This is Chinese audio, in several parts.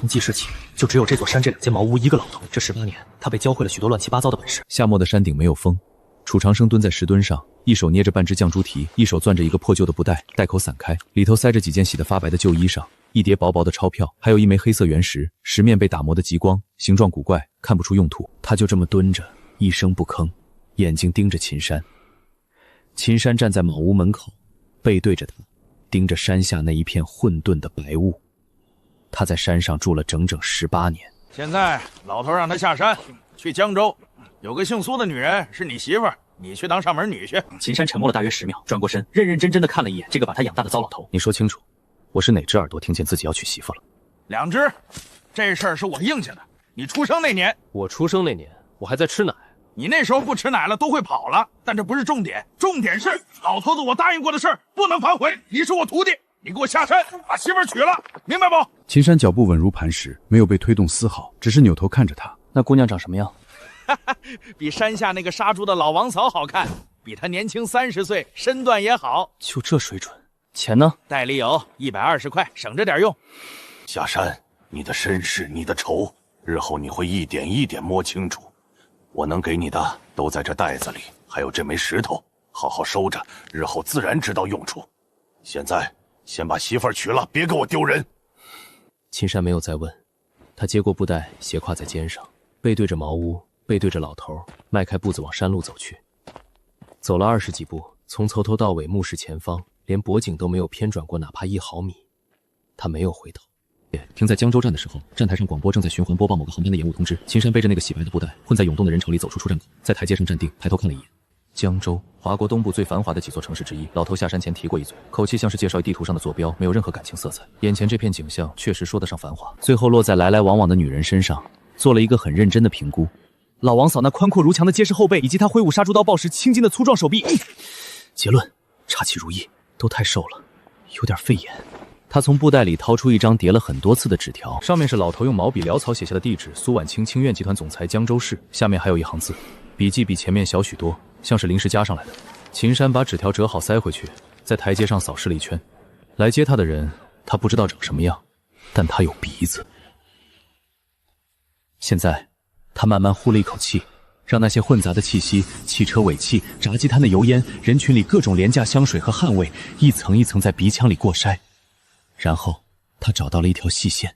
从记事起，就只有这座山这2间茅屋1个老头。这18年，他被教会了许多乱七八糟的本事。夏末的山顶没有风，楚长生蹲在石墩上，一手捏着半只酱猪蹄，一手攥着一个破旧的布袋，袋口散开，里头塞着几件洗得发白的旧衣裳，一叠薄薄的钞票，还有一枚黑色原石，石面被打磨得极光，形状古怪，看不出用途。他就这么蹲着，一声不吭，眼睛盯着秦山。秦山站在茅屋门口，背对着他，盯着山下那一片混沌的白雾。他在山上住了整整18年。现在老头让他下山，去江州，有个姓苏的女人是你媳妇儿，你去当上门女婿。秦山沉默了大约10秒，转过身，认认真真的看了一眼这个把他养大的糟老头。你说清楚，我是哪只耳朵听见自己要娶媳妇了？2只，这事儿是我应下的。你出生那年，我出生那年，我还在吃奶。你那时候不吃奶了，都会跑了。但这不是重点，重点是老头子我答应过的事儿不能反悔。你是我徒弟，你给我下山，把媳妇儿娶了，明白不？秦山脚步稳如磐石，没有被推动丝毫，只是扭头看着他。那姑娘长什么样？比山下那个杀猪的老王嫂好看，比她年轻30岁，身段也好。就这水准，钱呢？袋里有120块，省着点用。下山，你的身世，你的仇，日后你会一点一点摸清楚。我能给你的都在这袋子里，还有这枚石头，好好收着，日后自然知道用处。现在先把媳妇儿娶了，别给我丢人。秦山没有再问，他接过布袋，斜挎在肩上，背对着茅屋，背对着老头，迈开步子往山路走去。走了20几步，从头到尾目视前方，连脖颈都没有偏转过哪怕1毫米。他没有回头。停在江州站的时候，站台上广播正在循环播报某个航班的延误通知。秦山背着那个洗白的布袋，混在涌动的人潮里走出出站口，在台阶上站定，抬头看了一眼。江州，华国东部最繁华的几座城市之一。老头下山前提过一嘴，口气像是介绍地图上的坐标，没有任何感情色彩。眼前这片景象确实说得上繁华，最后落在来来往往的女人身上，做了一个很认真的评估。老王嫂那宽阔如墙的结实后背，以及她挥舞杀猪刀报时青筋的粗壮手臂。结论：插旗如意，都太瘦了，有点肺炎。他从布袋里掏出一张叠了很多次的纸条，上面是老头用毛笔潦草写下的地址：苏婉清，清苑集团总裁，江州市。下面还有一行字，笔记比前面小许多，像是临时加上来的。秦山把纸条折好塞回去，在台阶上扫视了一圈。来接他的人，他不知道长什么样，但他有鼻子。现在，他慢慢呼了一口气，让那些混杂的气息、汽车尾气、炸鸡摊的油烟、人群里各种廉价香水和汗味，一层一层在鼻腔里过筛。然后他找到了一条细线，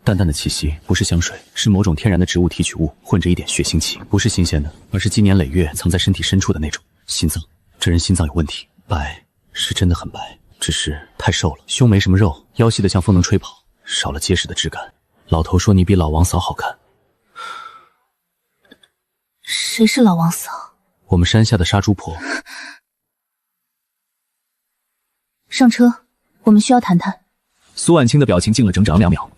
淡淡的气息，不是香水，是某种天然的植物提取物，混着一点血腥气，不是新鲜的，而是积年累月藏在身体深处的那种。心脏，这人心脏有问题。白是真的很白，只是太瘦了，胸没什么肉，腰细得像风能吹跑，少了结实的质感。老头说你比老王嫂好看。谁是老王嫂？我们山下的杀猪婆。上车，我们需要谈谈。苏婉清的表情静了整整2秒。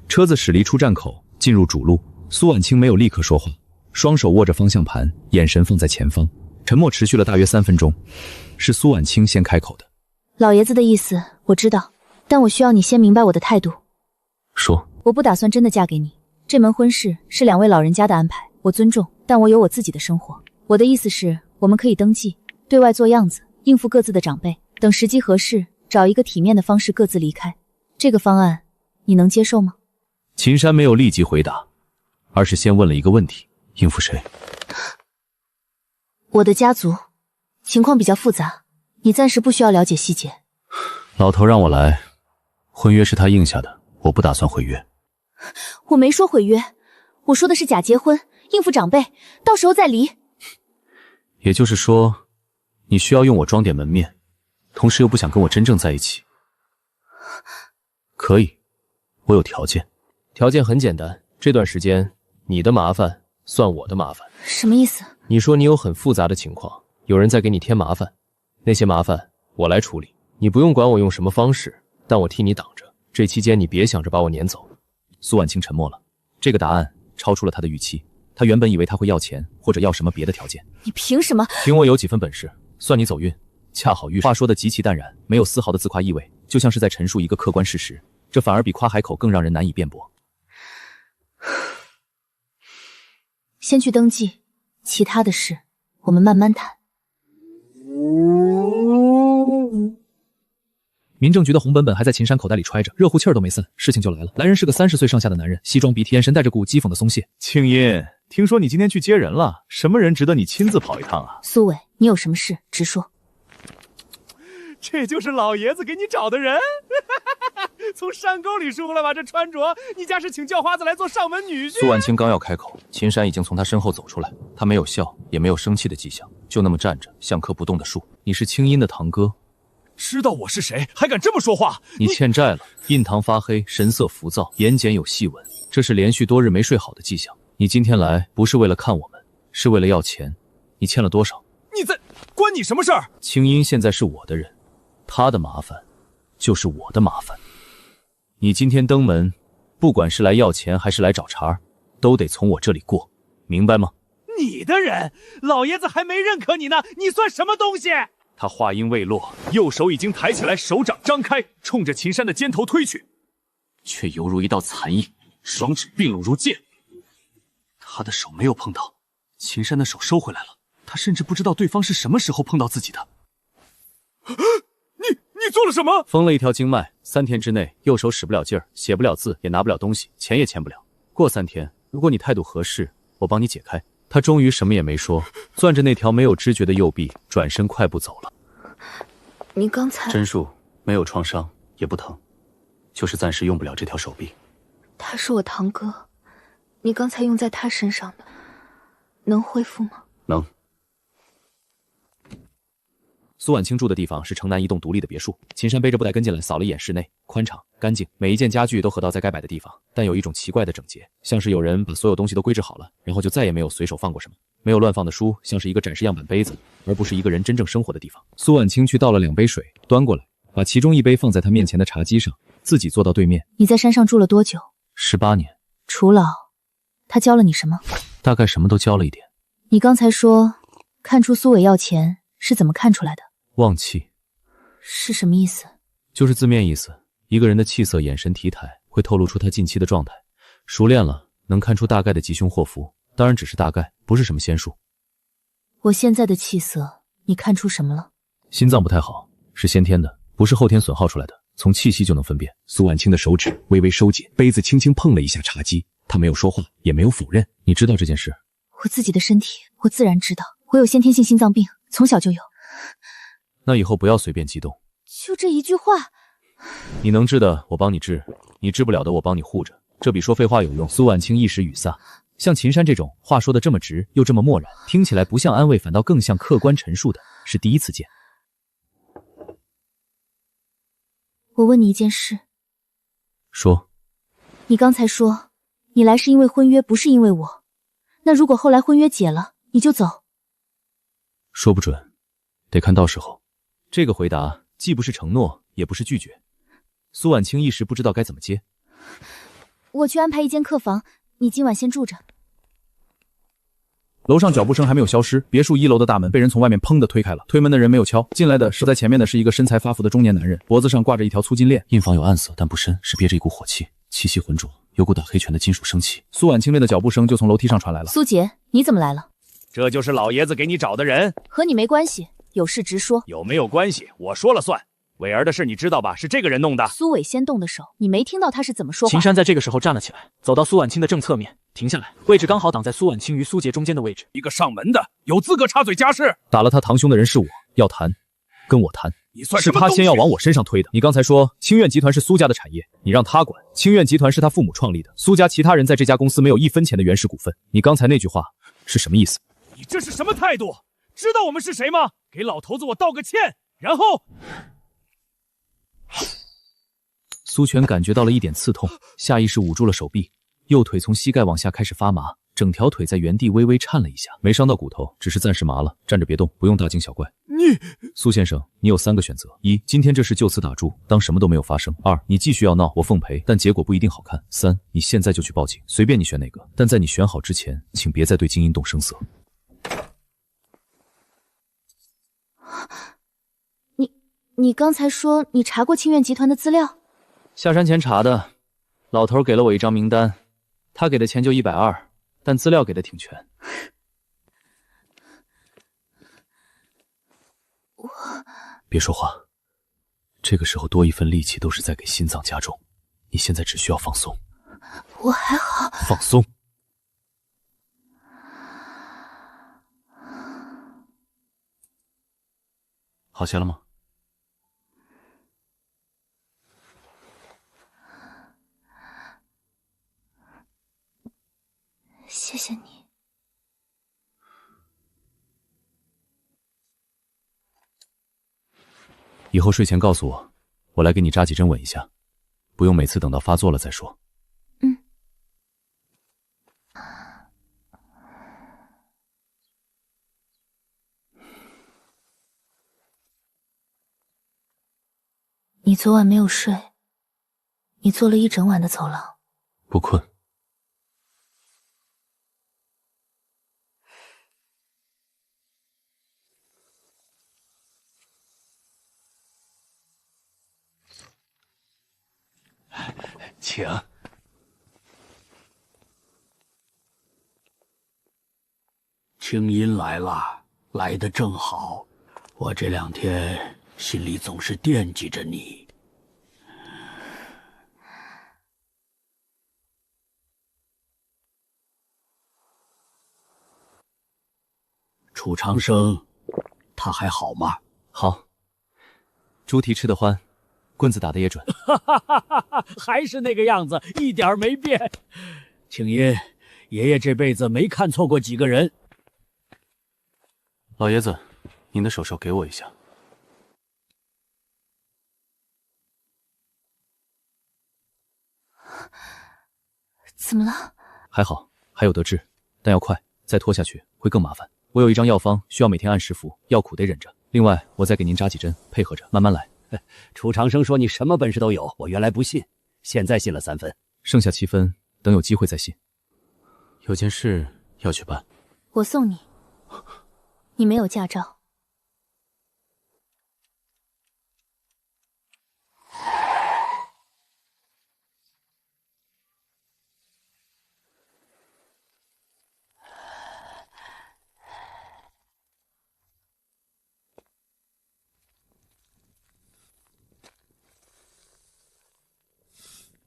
车子驶离出站口，进入主路。苏婉清没有立刻说话，双手握着方向盘，眼神放在前方。沉默持续了大约3分钟，是苏婉清先开口的。老爷子的意思我知道，但我需要你先明白我的态度。说。我不打算真的嫁给你，这门婚事是2位老人家的安排，我尊重，但我有我自己的生活。我的意思是，我们可以登记，对外做样子，应付各自的长辈，等时机合适，找一个体面的方式各自离开。这个方案你能接受吗？秦山没有立即回答，而是先问了一个问题：应付谁？我的家族情况比较复杂，你暂时不需要了解细节。老头让我来，婚约是他应下的，我不打算毁约。我没说毁约，我说的是假结婚，应付长辈，到时候再离。也就是说，你需要用我装点门面，同时又不想跟我真正在一起。可以，我有条件。条件很简单，这段时间你的麻烦算我的麻烦。什么意思？你说你有很复杂的情况，有人在给你添麻烦，那些麻烦我来处理，你不用管我用什么方式，但我替你挡着。这期间你别想着把我撵走。苏婉清沉默了，这个答案超出了他的预期。他原本以为他会要钱，或者要什么别的条件。你凭什么？凭我有几分本事，算你走运。恰好遇上。话说的极其淡然，没有丝毫的自夸意味，就像是在陈述一个客观事实，这反而比夸海口更让人难以辩驳。先去登记，其他的事我们慢慢谈。民政局的红本本还在秦山口袋里揣着，热乎气儿都没散。事情就来了，来人是个30岁上下的男人，西装笔挺，眼神带着股讥讽的松懈。青音，听说你今天去接人了，什么人值得你亲自跑一趟啊？苏伟，你有什么事直说。这就是老爷子给你找的人，从山沟里出来吧？这穿着，你家是请叫花子来做上门女婿？苏婉清刚要开口，秦山已经从他身后走出来，他没有笑，也没有生气的迹象，就那么站着，像棵不动的树。你是青音的堂哥，知道我是谁，还敢这么说话？你欠债了，印堂发黑，神色浮躁，眼睑有细纹，这是连续多日没睡好的迹象。你今天来不是为了看我们，是为了要钱。你欠了多少？你在关你什么事儿？青音现在是我的人，他的麻烦就是我的麻烦。你今天登门，不管是来要钱还是来找茬，都得从我这里过，明白吗？你的人，老爷子还没认可你呢，你算什么东西？他话音未落，右手已经抬起来，手掌张开，冲着秦山的肩头推去，却犹如一道残影，双指并拢如剑。他的手没有碰到，秦山的手收回来了，他甚至不知道对方是什么时候碰到自己的。你做了什么？封了一条经脉，3天之内，右手使不了劲儿，写不了字，也拿不了东西，钱也欠不了。过3天，如果你态度合适，我帮你解开。他终于什么也没说，攥着那条没有知觉的右臂，转身快步走了。你刚才针术没有创伤，也不疼，就是暂时用不了这条手臂。他是我堂哥，你刚才用在他身上的，能恢复吗？能。苏婉清住的地方是城南一栋独立的别墅。秦山背着布袋跟进来，扫了一眼室内，宽敞干净，每一件家具都合到在该摆的地方，但有一种奇怪的整洁，像是有人把所有东西都规制好了，然后就再也没有随手放过什么。没有乱放的书，像是一个展示样板杯子，而不是一个人真正生活的地方。苏婉清去倒了2杯水，端过来，把其中一杯放在他面前的茶几上，自己坐到对面。你在山上住了多久？18年。楚老，他教了你什么？大概什么都教了一点。你刚才说看出苏伟要钱，是怎么看出来的？旺气是什么意思？就是字面意思，一个人的气色、眼神、体态会透露出他近期的状态。熟练了，能看出大概的吉凶祸福，当然只是大概，不是什么仙术。我现在的气色，你看出什么了？心脏不太好，是先天的，不是后天损耗出来的，从气息就能分辨。苏婉清的手指微微收紧，杯子轻轻碰了一下茶几，他没有说话，也没有否认。你知道这件事？我自己的身体，我自然知道。我有先天性心脏病，从小就有。那以后不要随便激动。就这一句话，你能治的我帮你治，你治不了的我帮你护着，这比说废话有用。苏婉清一时语塞，像秦山这种话说的这么直又这么漠然，听起来不像安慰，反倒更像客观陈述的，是第一次见。我问你一件事。说。你刚才说你来是因为婚约，不是因为我。那如果后来婚约解了，你就走？说不准，得看到时候。这个回答既不是承诺，也不是拒绝。苏婉清一时不知道该怎么接。我去安排一间客房，你今晚先住着。楼上脚步声还没有消失，别墅1楼的大门被人从外面砰的推开了。推门的人没有敲，进来的是在前面的是一个身材发福的中年男人，脖子上挂着一条粗金链。印房有暗色，但不深，是憋着一股火气，气息浑浊，有股打黑拳的金属生气。苏婉清练的脚步声就从楼梯上传来了。苏杰，你怎么来了？这就是老爷子给你找的人，和你没关系，有事直说。有没有关系，我说了算。伟儿的事你知道吧？是这个人弄的。苏伟先动的手，你没听到他是怎么说话？秦山在这个时候站了起来，走到苏婉清的正侧面，停下来，位置刚好挡在苏婉清与苏杰中间的位置。一个上门的，有资格插嘴家事？打了他堂兄的人是我，要谈，跟我谈。你算是他先要往我身上推的。你刚才说清苑集团是苏家的产业，你让他管。清苑集团是他父母创立的，苏家其他人在这家公司没有1分钱的原始股份。你刚才那句话是什么意思？你这是什么态度？知道我们是谁吗？给老头子我道个歉，然后……苏全感觉到了一点刺痛，下意识捂住了手臂，右腿从膝盖往下开始发麻，整条腿在原地微微颤了一下，没伤到骨头，只是暂时麻了，站着别动，不用大惊小怪。苏先生，你有3个选择：一，今天这事就此打住，当什么都没有发生；二，你继续要闹，我奉陪，但结果不一定好看；三，你现在就去报警，随便你选哪个，但在你选好之前，请别再对金英动声色。你刚才说你查过清苑集团的资料？下山前查的，老头给了我一张名单，他给的钱就120，但资料给的挺全。别说话，这个时候多一份力气都是在给心脏加重。你现在只需要放松。我还好。放松。好些了吗？谢谢你。以后睡前告诉我，我来给你扎几针稳一下，不用每次等到发作了再说。嗯。你昨晚没有睡，你坐了一整晚的走廊。不困。请。青音来了，来得正好。我这2天心里总是惦记着你。楚长生，他还好吗？好。猪蹄吃得欢，棍子打得也准。还是那个样子，一点没变。青音，爷爷这辈子没看错过几个人。老爷子，您的手手给我一下。怎么了？还好，还有得治，但要快，再拖下去会更麻烦。我有一张药方，需要每天按时服，药苦得忍着。另外，我再给您扎几针，配合着慢慢来。楚长生说你什么本事都有，我原来不信，现在信了3分，剩下7分，等有机会再信。有件事要去办，我送你。你没有驾照。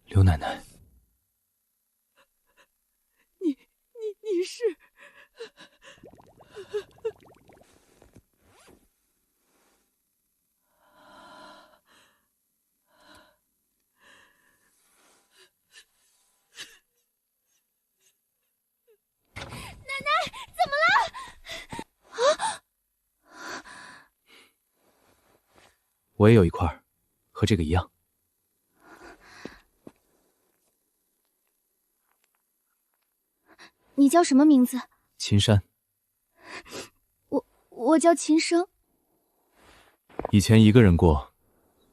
刘奶奶，你是？奶奶，怎么了？啊！我也有一块，和这个一样。你叫什么名字？秦山。我叫秦生。以前一个人过，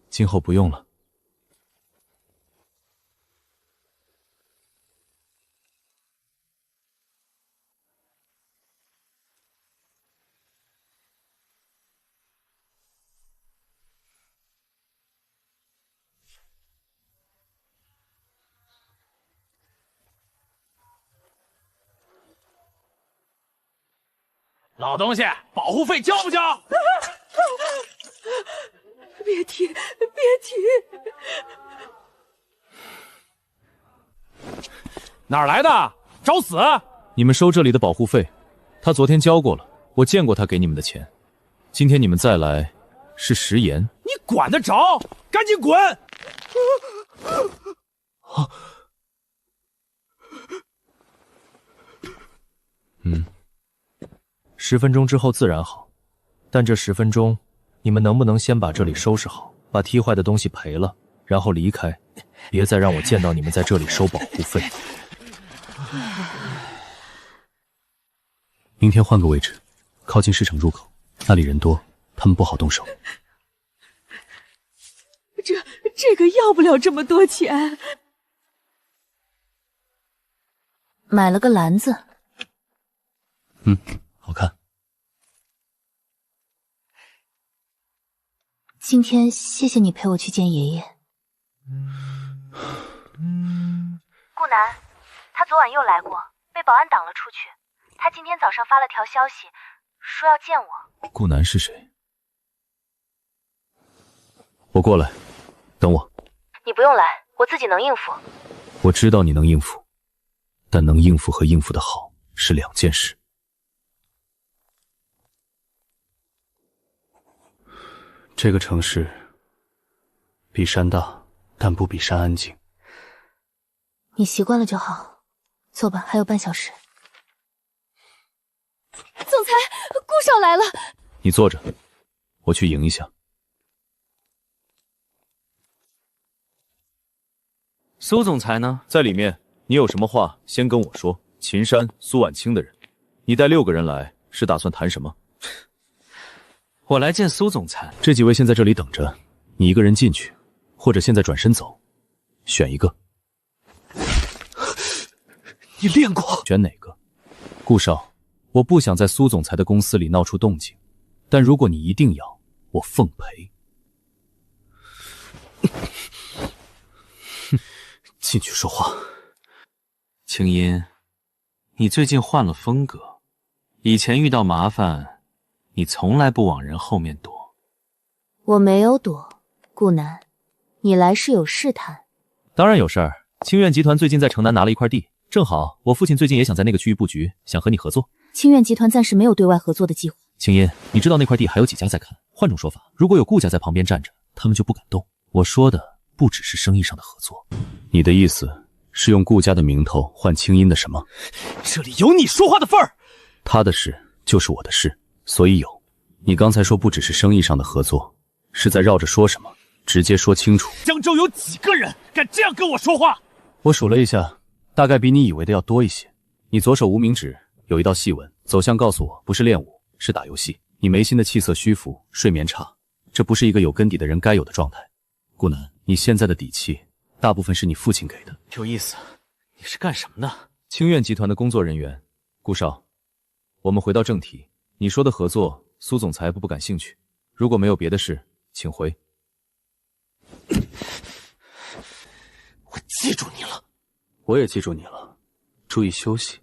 今后不用了。老东西，保护费交不交？别提，别提！哪儿来的？找死！你们收这里的保护费，他昨天交过了，我见过他给你们的钱。今天你们再来，是食言。你管得着？赶紧滚！啊！10分钟之后自然好，但这10分钟，你们能不能先把这里收拾好，把踢坏的东西赔了，然后离开，别再让我见到你们在这里收保护费。明天换个位置，靠近市场入口，那里人多，他们不好动手。这个要不了这么多钱。买了个篮子。好看。今天谢谢你陪我去见爷爷。顾南，他昨晚又来过，被保安挡了出去。他今天早上发了条消息，说要见我。顾南是谁？我过来，等我。你不用来，我自己能应付。我知道你能应付，但能应付和应付的好是两件事。这个城市比山大，但不比山安静。你习惯了就好。走吧，还有半小时。总裁，顾少来了。你坐着，我去迎一下。苏总裁呢？在里面。你有什么话先跟我说。秦山、苏婉清的人，你带6个人来，是打算谈什么？我来见苏总裁。这几位先在这里等着，你一个人进去，或者现在转身走，选一个。你练过？选哪个？顾少，我不想在苏总裁的公司里闹出动静，但如果你一定要，我奉陪。进去说话。青音，你最近换了风格，以前遇到麻烦，你从来不往人后面躲。我没有躲，顾南，你来是有事谈。当然有事儿。清苑集团最近在城南拿了一块地，正好我父亲最近也想在那个区域布局，想和你合作。清苑集团暂时没有对外合作的计划。青音，你知道那块地还有几家在看？换种说法，如果有顾家在旁边站着，他们就不敢动。我说的不只是生意上的合作。你的意思是用顾家的名头换清音的什么？这里有你说话的份儿。他的事就是我的事，所以有。你刚才说不只是生意上的合作，是在绕着说什么？直接说清楚。江州有几个人敢这样跟我说话？我数了一下，大概比你以为的要多一些。你左手无名指有一道细纹，走向告诉我不是练武，是打游戏。你眉心的气色虚浮，睡眠差，这不是一个有根底的人该有的状态。顾南，你现在的底气大部分是你父亲给的。有意思，你是干什么的？清苑集团的工作人员。顾少，我们回到正题，你说的合作，苏总裁不感兴趣。如果没有别的事，请回。我记住你了。我也记住你了，注意休息。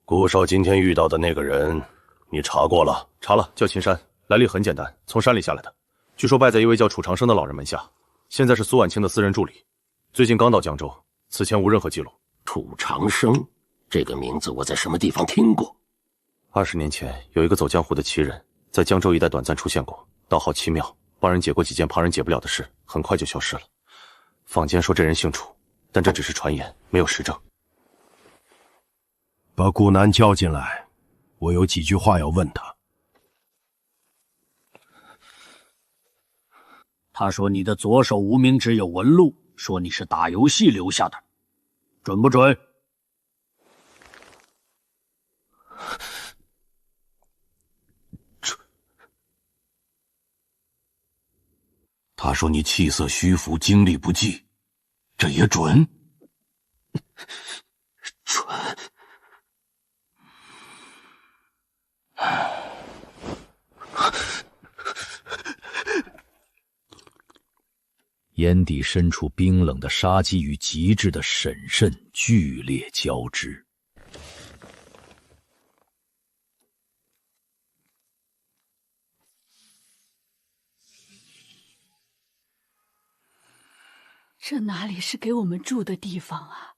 顾少今天遇到的那个人，你查过了？查了，叫秦山，来历很简单，从山里下来的，据说拜在一位叫楚长生的老人门下，现在是苏婉清的私人助理，最近刚到江州，此前无任何记录。楚长生这个名字我在什么地方听过？20年前有一个走江湖的奇人，在江州一带短暂出现过，道号奇妙，帮人解过几件旁人解不了的事，很快就消失了。坊间说这人姓楚，但这只是传言，没有实证。把顾南叫进来，我有几句话要问他。他说你的左手无名指有纹路，说你是打游戏留下的，准不准？准。他说你气色虚浮，精力不济，这也准？准。眼底深处冰冷的杀机与极致的审慎剧烈交织。这哪里是给我们住的地方啊？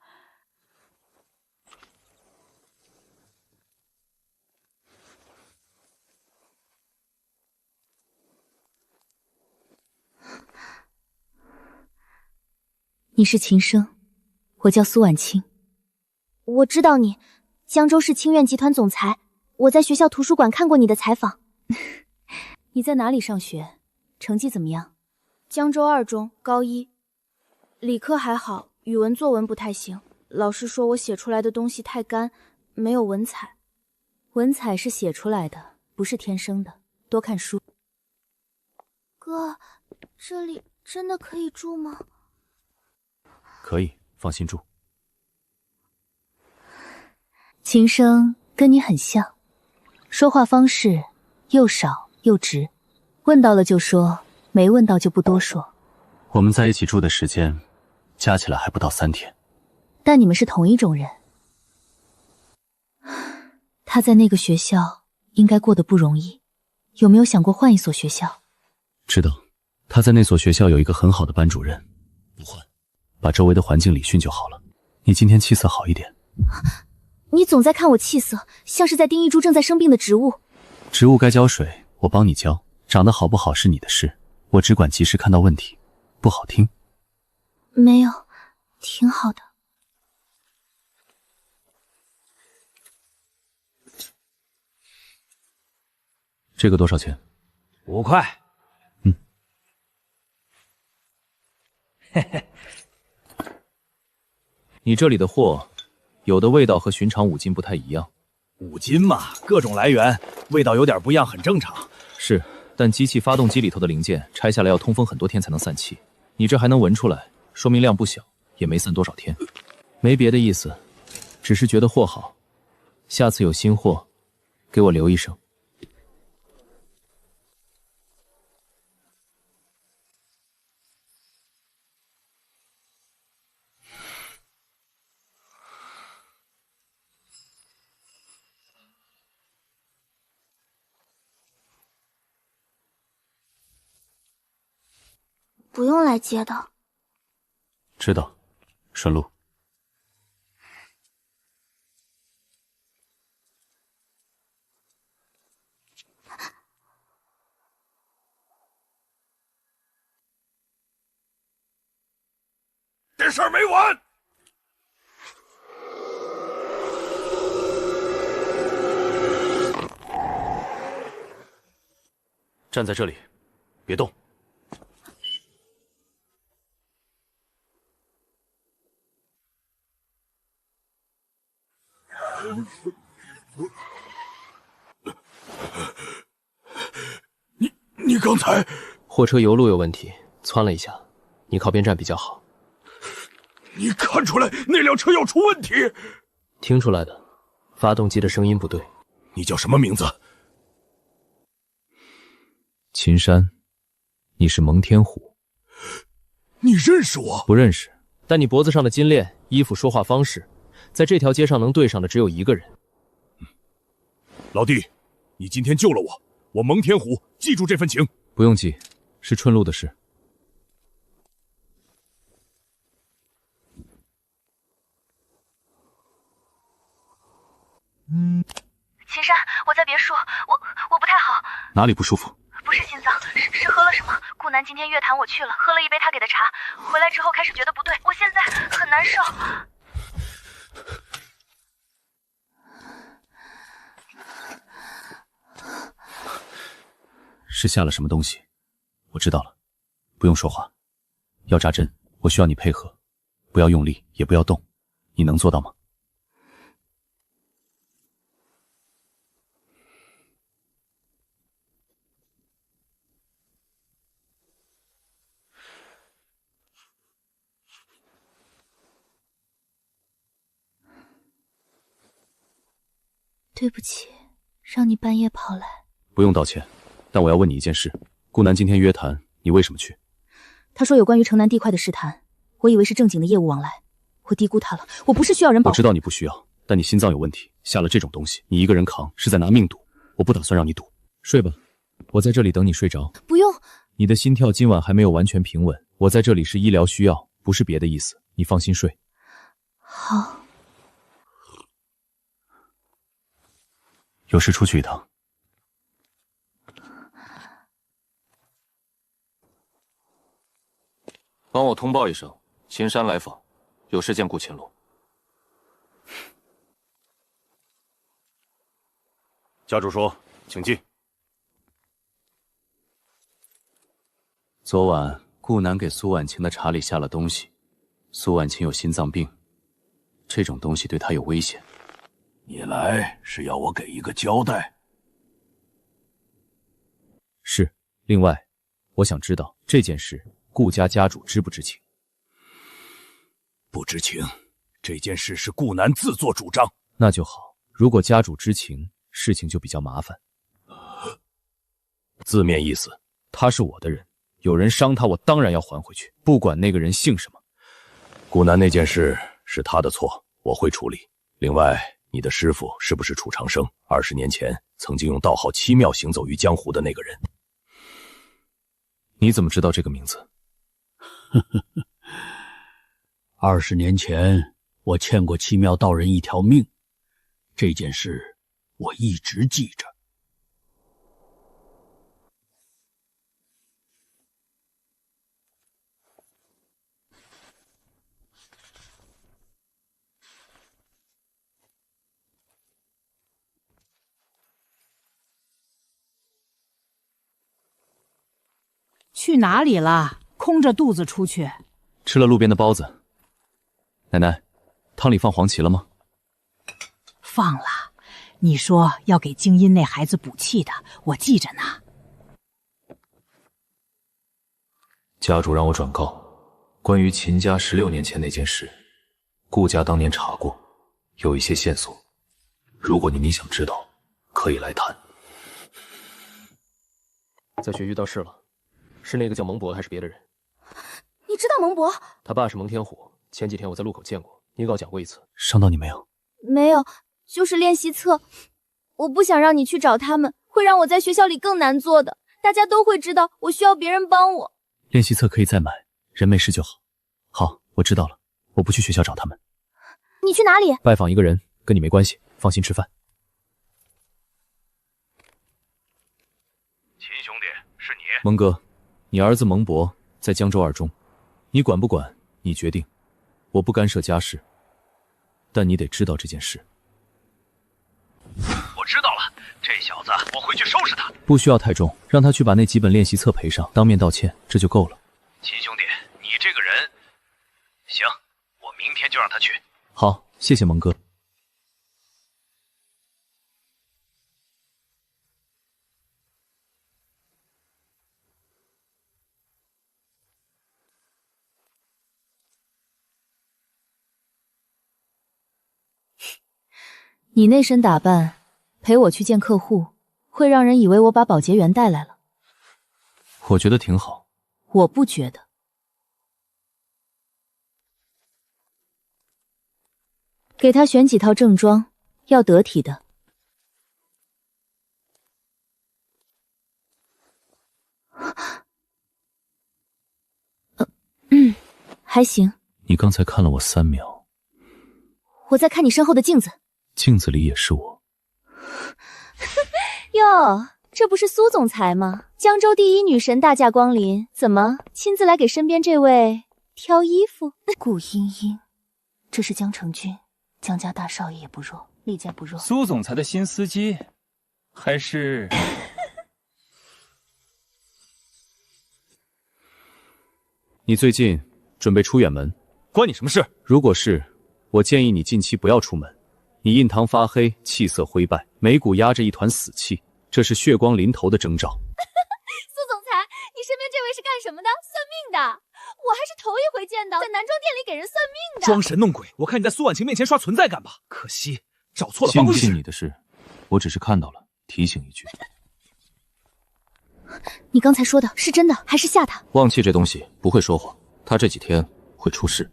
你是秦升，我叫苏婉清。我知道你，江州市清苑集团总裁。我在学校图书馆看过你的采访。你在哪里上学？成绩怎么样？江州二中高一，理科还好，语文作文不太行。老师说我写出来的东西太干，没有文采。文采是写出来的，不是天生的。多看书。哥，这里真的可以住吗？可以，放心住。秦升跟你很像，说话方式又少又直，问到了就说，没问到就不多说。我们在一起住的时间加起来还不到3天，但你们是同一种人。他在那个学校应该过得不容易，有没有想过换一所学校？知道，他在那所学校有一个很好的班主任，不换，把周围的环境理训就好了。你今天气色好一点。你总在看我气色，像是在盯一株正在生病的植物。植物该浇水，我帮你浇，长得好不好是你的事，我只管及时看到问题。不好听？没有，挺好的。这个多少钱？5块。嘿嘿。你这里的货，有的味道和寻常五金不太一样。五金嘛，各种来源，味道有点不一样，很正常。是，但机器发动机里头的零件拆下来要通风很多天才能散气，你这还能闻出来，说明量不小，也没散多少天。没别的意思，只是觉得货好，下次有新货，给我留一声。不用来接的。知道，顺路。这事儿没完。站在这里，别动。你刚才货车油路有问题，窜了一下，你靠边站比较好。你看出来那辆车要出问题？听出来的，发动机的声音不对。你叫什么名字？秦山，你是蒙天虎。你认识我？不认识，但你脖子上的金链、衣服、说话方式，在这条街上能对上的只有一个人。老弟，你今天救了我，我蒙天虎记住这份情。不用记，是春露的事。秦山，我在别墅，我不太好。哪里不舒服？不是心脏，是喝了什么。顾南今天约谈我去了，喝了一杯他给的茶，回来之后开始觉得不对，我现在很难受。是下了什么东西？我知道了，不用说话。要扎针，我需要你配合，不要用力，也不要动，你能做到吗？对不起，让你半夜跑来。不用道歉，但我要问你一件事：顾南今天约谈，你为什么去？他说有关于城南地块的试探，我以为是正经的业务往来，我低估他了。我不是需要人保护。我知道你不需要，但你心脏有问题，下了这种东西，你一个人扛是在拿命赌。我不打算让你赌。睡吧，我在这里等你睡着。不用。你的心跳今晚还没有完全平稳，我在这里是医疗需要，不是别的意思。你放心睡。好。有事出去一趟。帮我通报一声，秦山来访，有事见顾秦洛。家主说，请进。昨晚顾南给苏婉晴的茶里下了东西，苏婉晴有心脏病，这种东西对她有危险。你来是要我给一个交代？是。另外，我想知道这件事顾家家主知不知情？不知情，这件事是顾南自作主张。那就好，如果家主知情，事情就比较麻烦。字面意思，他是我的人，有人伤他，我当然要还回去，不管那个人姓什么。顾南那件事是他的错，我会处理。另外，你的师傅是不是楚长生？20年前曾经用道号7庙行走于江湖的那个人？你怎么知道这个名字？20年前，我欠过7庙道人一条命，这件事我一直记着。去哪里了？空着肚子出去？吃了路边的包子。奶奶，汤里放黄芪了吗？放了。你说要给京音那孩子补气的，我记着呢。家主让我转告，关于秦家16年前那件事，顾家当年查过，有一些线索。如果你想知道，可以来谈。在学遇到事了。是那个叫蒙博还是别的人？你知道蒙博？他爸是蒙天虎，前几天我在路口见过，你给我讲过一次。伤到你没有？没有，就是练习册。我不想让你去找他们，会让我在学校里更难做的。大家都会知道我需要别人帮我。练习册可以再买，人没事就好。好，我知道了，我不去学校找他们。你去哪里？拜访一个人，跟你没关系，放心吃饭。秦兄弟，是你。蒙哥。你儿子蒙博在江州2中，你管不管你决定，我不干涉家事，但你得知道这件事。我知道了，这小子我回去收拾他。不需要太重，让他去把那几本练习册赔上，当面道歉，这就够了。秦兄弟，你这个人，行，我明天就让他去。好，谢谢蒙哥。你那身打扮，陪我去见客户，会让人以为我把保洁员带来了。我觉得挺好。我不觉得。给他选几套正装，要得体的。还行。你刚才看了我3秒。我在看你身后的镜子。镜子里也是我。哟，这不是苏总裁吗？江州第一女神大驾光临，怎么亲自来给身边这位挑衣服？顾茵茵，这是江成军，江家大少爷也不弱，厉家不弱。苏总裁的新司机，还是？你最近准备出远门？关你什么事？如果是，我建议你近期不要出门。你印堂发黑，气色灰败，眉骨压着一团死气，这是血光临头的征兆。苏总裁，你身边这位是干什么的？算命的，我还是头一回见到在男装店里给人算命的。装神弄鬼，我看你在苏婉晴面前刷存在感吧。可惜找错了方式。信不信你的事，我只是看到了，提醒一句。你刚才说的是真的还是吓他？忘记这东西不会说谎，他这几天会出事。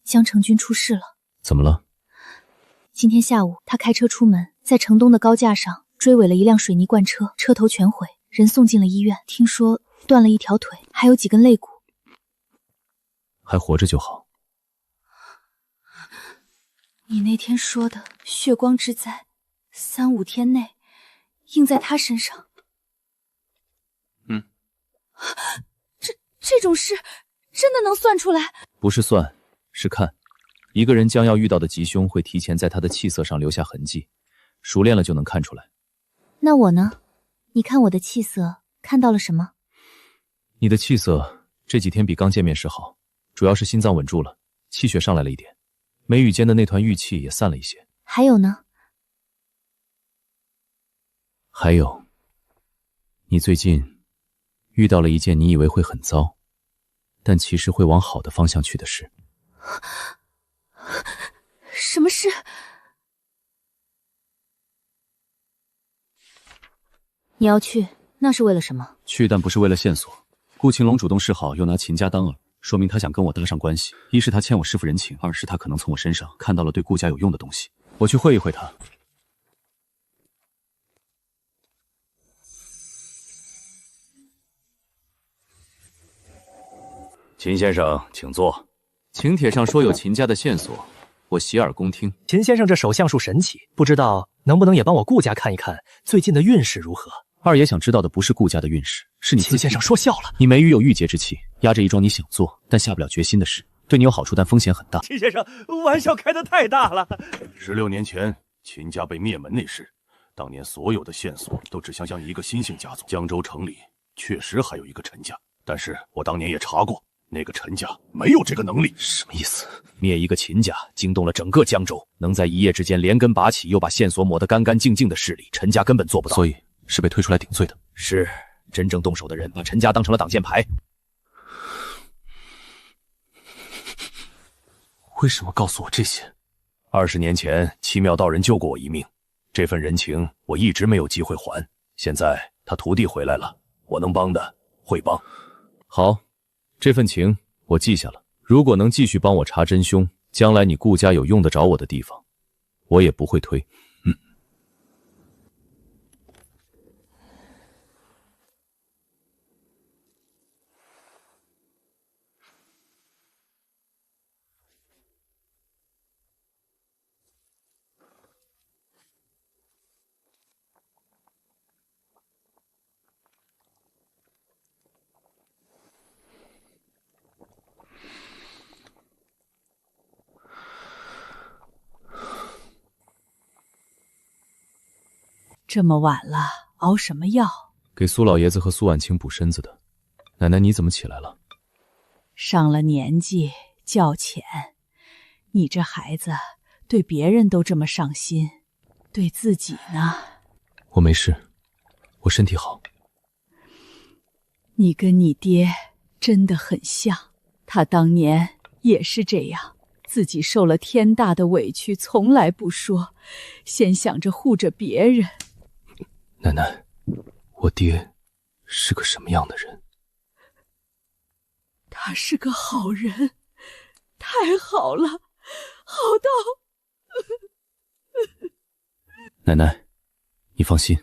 江成军出事了。怎么了？今天下午他开车出门，在城东的高架上追尾了一辆水泥罐车，车头全毁，人送进了医院，听说断了一条腿，还有几根肋骨。还活着就好。你那天说的血光之灾，3、5天内印在他身上。这种事真的能算出来？不是算，是看。一个人将要遇到的吉凶会提前在他的气色上留下痕迹，熟练了就能看出来。那我呢？你看我的气色看到了什么？你的气色这几天比刚见面时好，主要是心脏稳住了，气血上来了一点，眉宇间的那团郁气也散了一些。还有呢？还有，你最近遇到了一件你以为会很糟，但其实会往好的方向去的事。什么事？你要去，那是为了什么？去，但不是为了线索。顾青龙主动示好，又拿秦家当饵，说明他想跟我搭上关系。一是他欠我师傅人情，二是他可能从我身上看到了对顾家有用的东西。我去会一会他。秦先生，请坐。请帖上说有秦家的线索，我洗耳恭听。秦先生这手相术神奇，不知道能不能也帮我顾家看一看最近的运势如何？二爷想知道的不是顾家的运势，是你自己。秦先生说笑了，你眉宇有郁结之气，压着一桩你想做但下不了决心的事，对你有好处，但风险很大。秦先生，玩笑开得太大了。16年前秦家被灭门那时，当年所有的线索都指向一个新姓家族。江州城里确实还有一个陈家，但是我当年也查过，那个陈家没有这个能力。什么意思？灭一个秦家，惊动了整个江州，能在一夜之间连根拔起，又把线索抹得干干净净的势力，陈家根本做不到。所以是被推出来顶罪的。是，真正动手的人把陈家当成了挡箭牌。为什么告诉我这些？20年前，七庙道人救过我一命，这份人情我一直没有机会还。现在他徒弟回来了，我能帮的会帮。好，这份情我记下了。如果能继续帮我查真凶，将来你顾家有用得着我的地方，我也不会推。这么晚了，熬什么药？给苏老爷子和苏婉清补身子的。奶奶，你怎么起来了？上了年纪，较浅。你这孩子对别人都这么上心，对自己呢？我没事，我身体好。你跟你爹真的很像，他当年也是这样，自己受了天大的委屈，从来不说，先想着护着别人。奶奶，我爹是个什么样的人？他是个好人，太好了，好到……奶奶，你放心，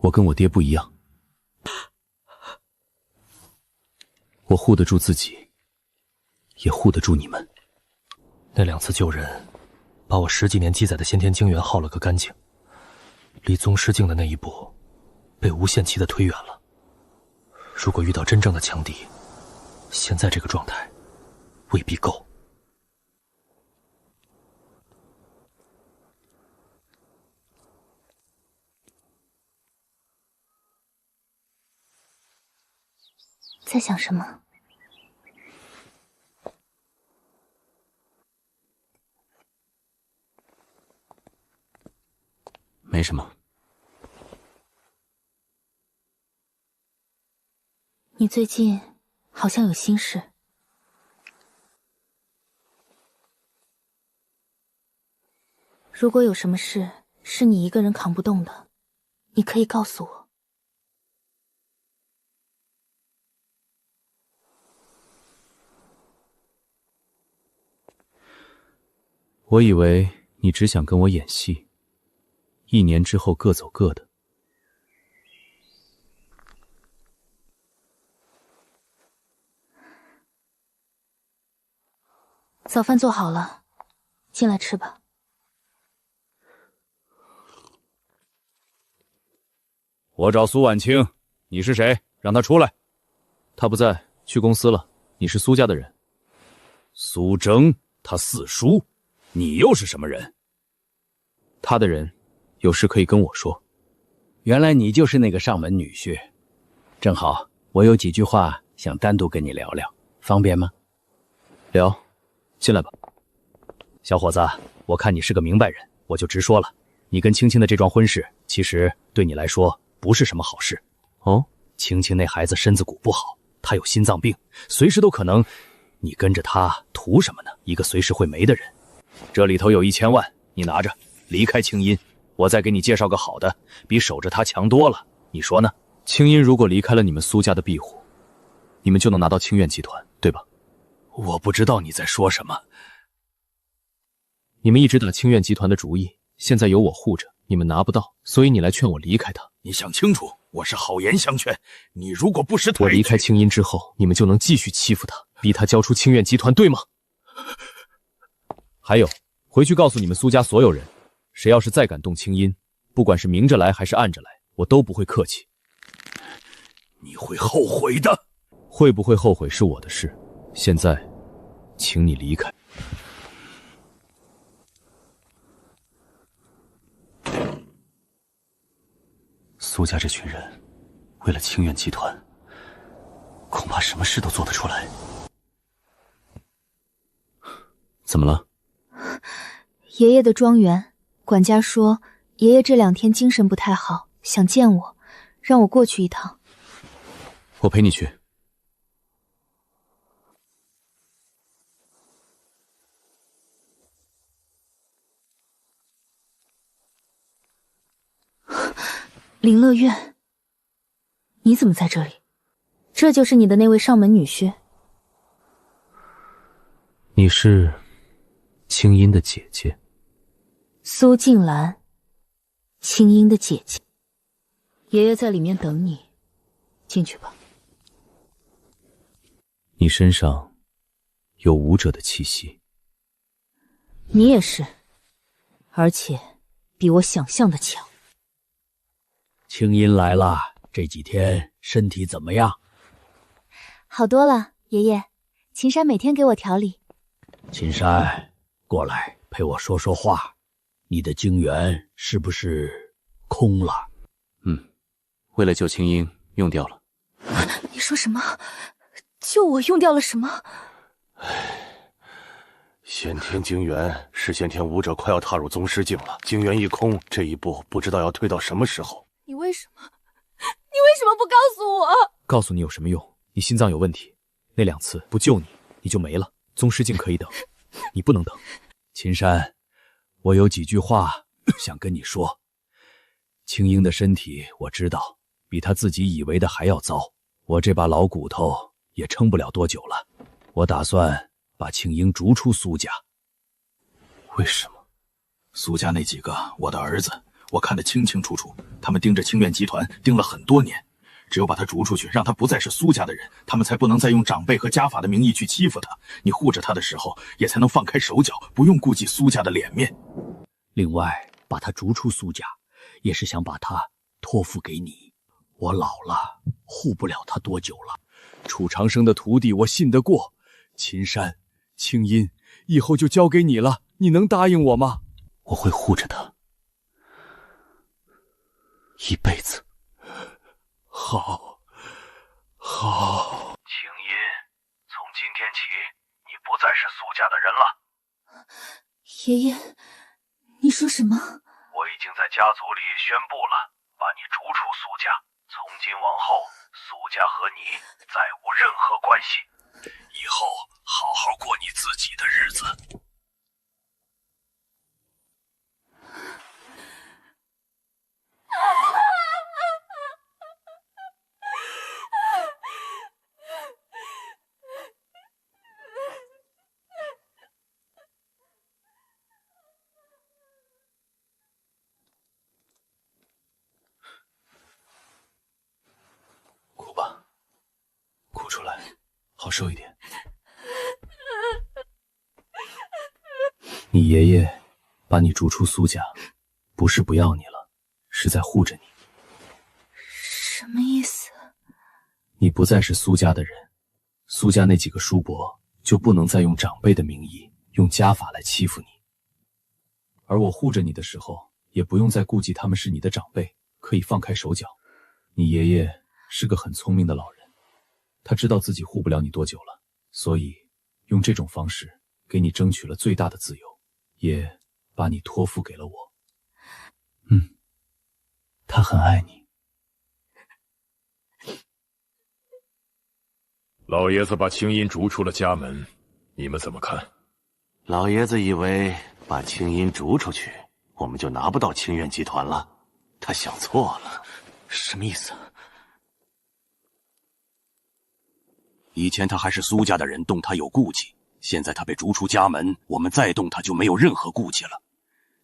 我跟我爹不一样，我护得住自己，也护得住你们。那2次救人，把我10几年积攒的先天精元耗了个干净，离宗师境的那一步被无限期的推远了。如果遇到真正的强敌，现在这个状态未必够。在想什么？没什么。你最近好像有心事。如果有什么事是你一个人扛不动的，你可以告诉我。我以为你只想跟我演戏，1年之后各走各的。早饭做好了，进来吃吧。我找苏婉清，你是谁？让她出来。她不在，去公司了。你是苏家的人。苏征，他四叔，你又是什么人？他的人，有事可以跟我说。原来你就是那个上门女婿，正好我有几句话想单独跟你聊聊，方便吗？聊，进来吧。小伙子，我看你是个明白人，我就直说了，你跟青青的这桩婚事，其实对你来说不是什么好事。哦，青青那孩子身子骨不好，她有心脏病，随时都可能。你跟着她图什么呢？一个随时会没的人。这里头有1000万，你拿着，离开青音，我再给你介绍个好的，比守着她强多了。你说呢？青音如果离开了你们苏家的庇护，你们就能拿到清苑集团，对吧？我不知道你在说什么。你们一直打清苑集团的主意，现在有我护着，你们拿不到，所以你来劝我离开他。你想清楚，我是好言相劝，你如果不识抬举，我离开青音之后，你们就能继续欺负他，逼他交出清苑集团，对吗？还有，回去告诉你们苏家所有人，谁要是再敢动青音，不管是明着来还是暗着来，我都不会客气。你会后悔的。会不会后悔是我的事，现在，请你离开。苏家这群人，为了清苑集团，恐怕什么事都做得出来。怎么了？爷爷的庄园，管家说爷爷这2天精神不太好，想见我，让我过去一趟。我陪你去。林乐苑，你怎么在这里？这就是你的那位上门女婿？你是青音的姐姐，苏静兰，青音的姐姐。爷爷在里面等你，进去吧。你身上有武者的气息。你也是，而且比我想象的强。青音来了，这几天身体怎么样？好多了，爷爷。秦山每天给我调理。秦山，过来陪我说说话。你的精元是不是空了？为了救青音，用掉了。你说什么？救我用掉了什么？先天精元是先天武者快要踏入宗师境了，精元一空，这一步不知道要退到什么时候。你为什么不告诉我？告诉你有什么用？你心脏有问题，那2次不救你，你就没了。宗师境可以等，你不能等。秦山，我有几句话想跟你说。青英的身体我知道，比他自己以为的还要糟。我这把老骨头也撑不了多久了。我打算把青英逐出苏家。为什么？苏家那几个我的儿子，我看得清清楚楚，他们盯着清苑集团盯了很多年。只有把他逐出去，让他不再是苏家的人，他们才不能再用长辈和家法的名义去欺负他。你护着他的时候，也才能放开手脚，不用顾及苏家的脸面。另外，把他逐出苏家，也是想把他托付给你。我老了，护不了他多久了。楚长生的徒弟，我信得过。秦山、青音，以后就交给你了，你能答应我吗？我会护着他，一辈子。好。青音，从今天起，你不再是苏家的人了。爷爷，你说什么？我已经在家族里宣布了，把你逐出苏家。从今往后，苏家和你再无任何关系。以后好好过你自己的日子。哭吧，哭出来，好受一点。你爷爷把你逐出苏家，不是不要你了，是在护着你。什么意思？你不再是苏家的人，苏家那几个叔伯就不能再用长辈的名义，用家法来欺负你。而我护着你的时候，也不用再顾忌他们是你的长辈，可以放开手脚。你爷爷是个很聪明的老人，他知道自己护不了你多久了，所以用这种方式给你争取了最大的自由，也把你托付给了我。他很爱你。老爷子把青音逐出了家门，你们怎么看？老爷子以为把青音逐出去，我们就拿不到清苑集团了。他想错了。什么意思？以前他还是苏家的人，动他有顾忌；现在他被逐出家门，我们再动他就没有任何顾忌了。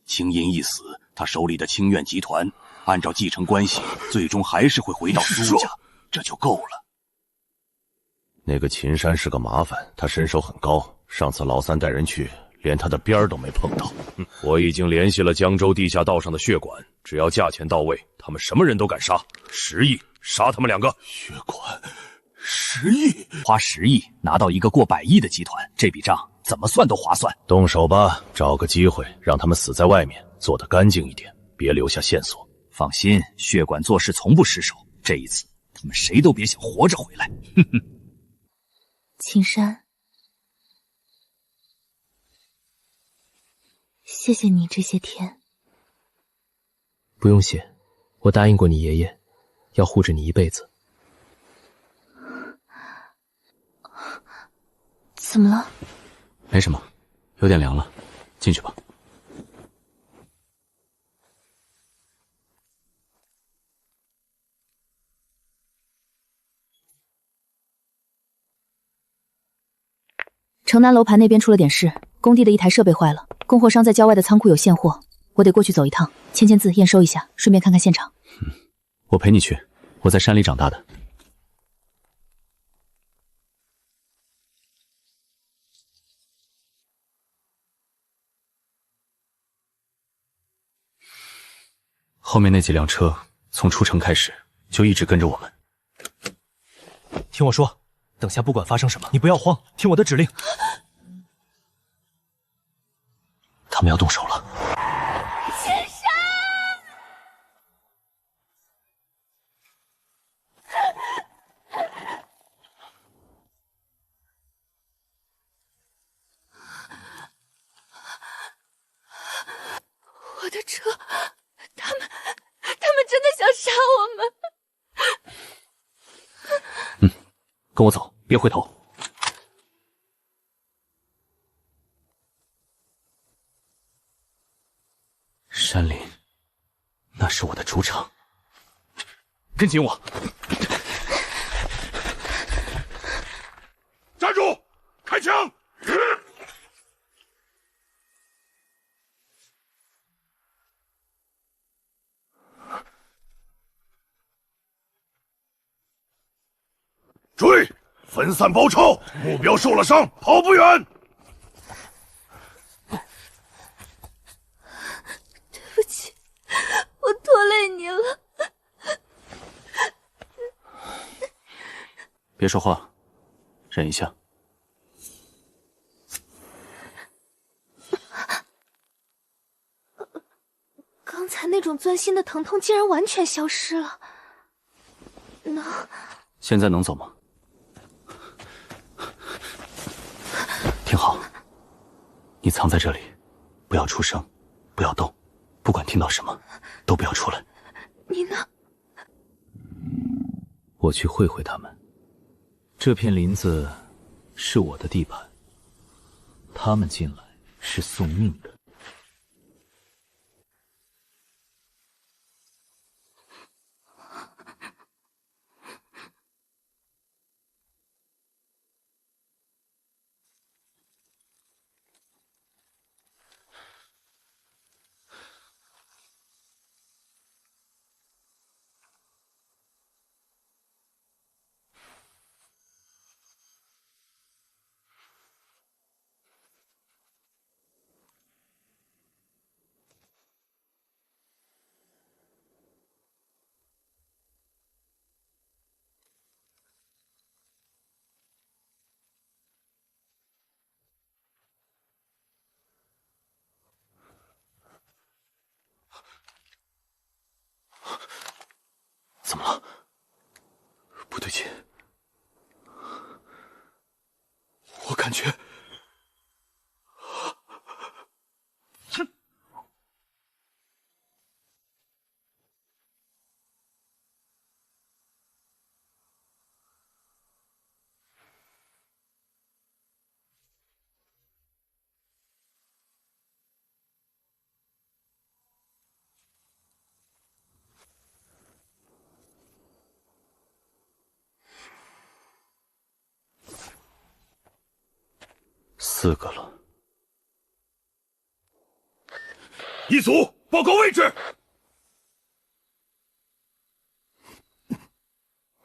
青音一死，他手里的清苑集团，按照继承关系，最终还是会回到苏家，这就够了。那个秦山是个麻烦，他身手很高，上次老三带人去，连他的边儿都没碰到。我已经联系了江州地下道上的血管，只要价钱到位，他们什么人都敢杀。10亿杀他们2个。血管10亿，花10亿拿到一个过100亿的集团，这笔账怎么算都划算。动手吧，找个机会让他们死在外面，做得干净一点，别留下线索。放心，血管做事从不失手，这一次他们谁都别想活着回来。哼哼。青山，谢谢你这些天。不用谢，我答应过你爷爷，要护着你一辈子。怎么了？没什么，有点凉了，进去吧。城南楼盘那边出了点事，工地的一台设备坏了，供货商在郊外的仓库有现货，我得过去走一趟，签字验收一下，顺便看看现场。我陪你去，我在山里长大的。后面那几辆车从出城开始就一直跟着我们。听我说，等下不管发生什么，你不要慌，听我的指令。他们要动手了。青山！我的车，他们真的想杀我们。跟我走，别回头。山林，那是我的主场。跟紧我！站住！开枪！追！分散包抄，目标受了伤，跑不远。对不起，我拖累你了。别说话，忍一下。刚才那种钻心的疼痛竟然完全消失了。现在能走吗？听好，你藏在这里，不要出声，不要动，不管听到什么，都不要出来。你呢？我去会会他们。这片林子是我的地盘，他们进来是送命的。怎么了？不对劲，我感觉…… 4个了。一组报告位置。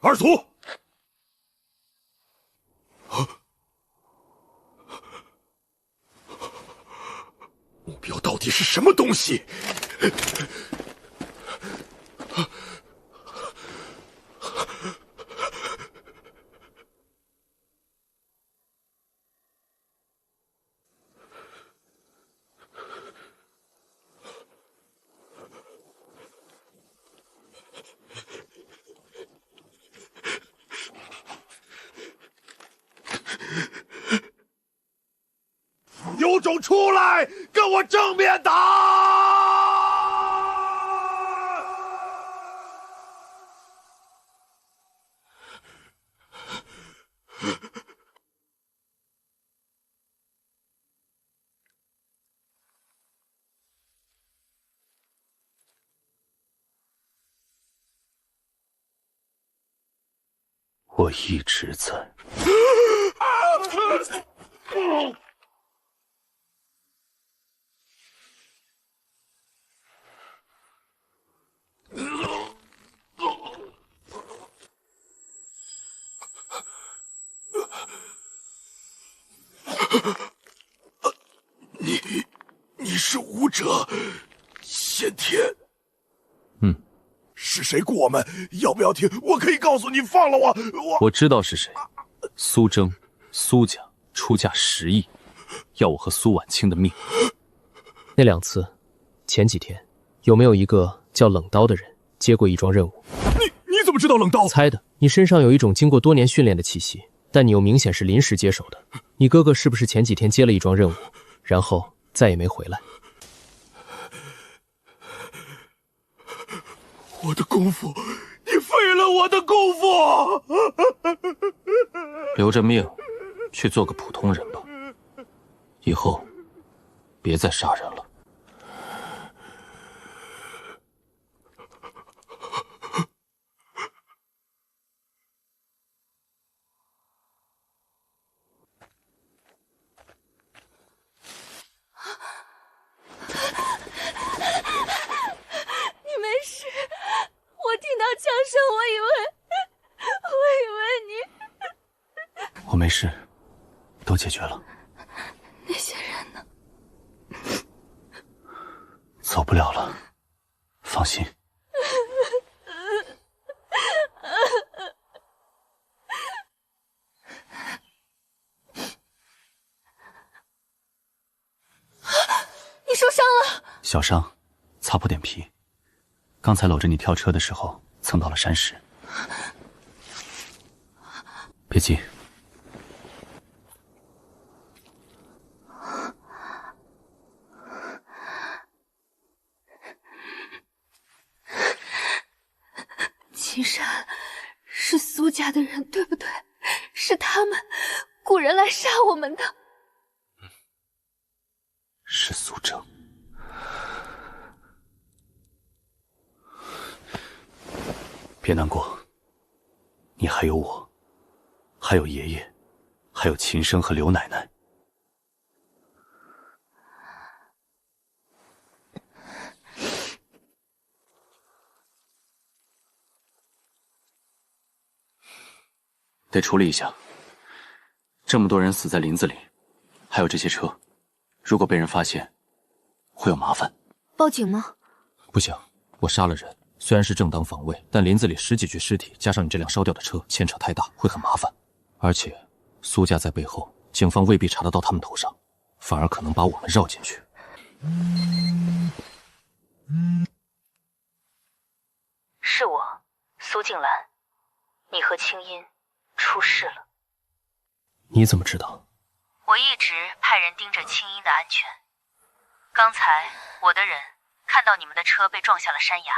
2组。目标到底是什么东西？有种出来，跟我正面打！我一直在。你是武者，先天。是谁雇我们？要不要听？我可以告诉你，放了我。我知道是谁，苏征，苏家出价10亿，要我和苏婉清的命。那2次，前几天有没有一个叫冷刀的人接过一桩任务？你怎么知道冷刀？猜的。你身上有一种经过多年训练的气息，但你又明显是临时接手的。你哥哥是不是前几天接了一桩任务，然后再也没回来？我的功夫，你废了我的功夫！留着命去做个普通人吧，以后别再杀人了。你没事？我听到枪声，我以为你……我没事，都解决了。那些人呢？走不了了，放心。你受伤了？小伤，擦破点皮。刚才搂着你跳车的时候蹭到了山石。别急。青山是苏家的人，对不对？是他们雇人来杀我们的。是苏征。别难过，你还有我，还有爷爷，还有秦生和刘奶奶。得处理一下，这么多人死在林子里，还有这些车，如果被人发现，会有麻烦。报警吗？不行，我杀了人，虽然是正当防卫，但林子里10几具尸体，加上你这辆烧掉的车，牵扯太大，会很麻烦。而且苏家在背后，警方未必查得到他们头上，反而可能把我们绕进去。是我，苏静兰，你和青音出事了。你怎么知道？我一直派人盯着青音的安全。刚才我的人看到你们的车被撞下了山崖，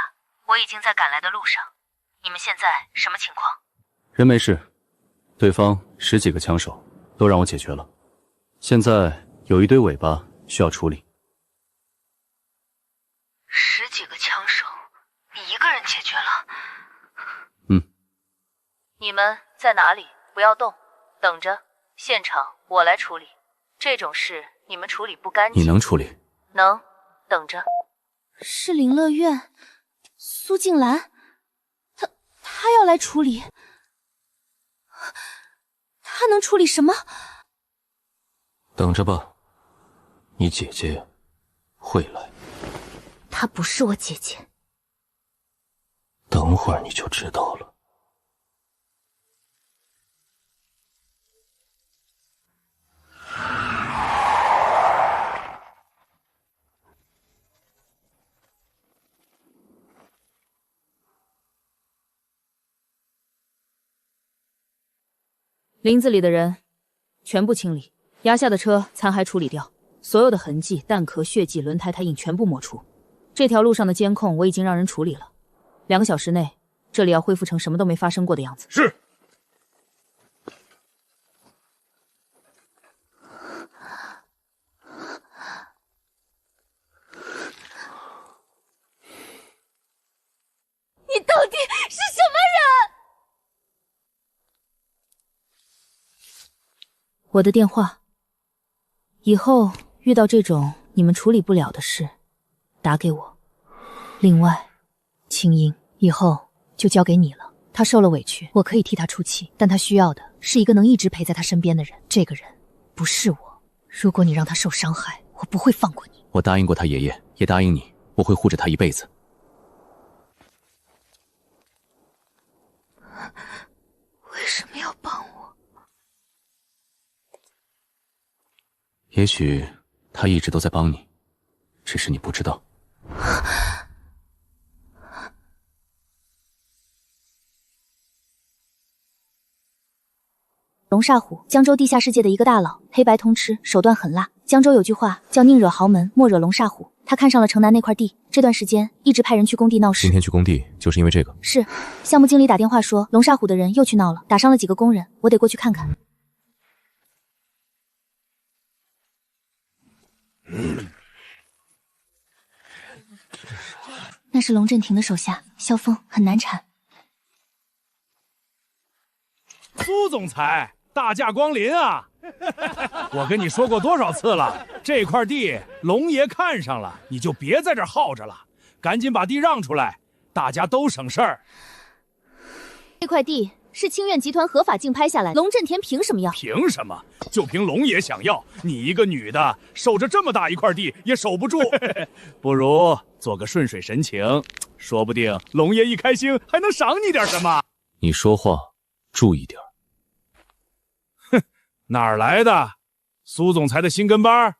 我已经在赶来的路上。你们现在什么情况？人没事，对方10几个枪手都让我解决了，现在有一堆尾巴需要处理。10几个枪手，你一个人解决了？你们在哪里？不要动，等着，现场我来处理。这种事你们处理不干净。你能处理？能，等着。是林乐苑，苏静兰，她要来处理。她能处理什么？等着吧，你姐姐会来。她不是我姐姐。等会儿你就知道了。林子里的人全部清理，压下的车残骸处理掉，所有的痕迹、弹壳、血迹、轮胎胎印全部抹除。这条路上的监控我已经让人处理了，2个小时内这里要恢复成什么都没发生过的样子。是。你到底是什么人？我的电话，以后遇到这种你们处理不了的事，打给我。另外，青音以后就交给你了。他受了委屈，我可以替他出气，但他需要的是一个能一直陪在他身边的人。这个人不是我。如果你让他受伤害，我不会放过你。我答应过他爷爷，也答应你，我会护着他一辈子。为什么要帮我？也许他一直都在帮你，只是你不知道。龙煞虎，江州地下世界的一个大佬，黑白通吃，手段狠辣。江州有句话叫宁惹豪门，莫惹龙煞虎。他看上了城南那块地，这段时间一直派人去工地闹事。今天去工地就是因为这个？是，项目经理打电话说龙煞虎的人又去闹了，打伤了几个工人，我得过去看看。那是龙震庭的手下萧峰，很难缠。苏总裁，大驾光临啊！我跟你说过多少次了，这块地龙爷看上了，你就别在这儿耗着了，赶紧把地让出来，大家都省事儿。这块地是清苑集团合法竞拍下来，龙震田凭什么要？凭什么？就凭龙爷想要，你一个女的守着这么大一块地也守不住，不如做个顺水神情，说不定龙爷一开心还能赏你点什么。你说话注意点。哼，哪儿来的苏总裁的新跟班？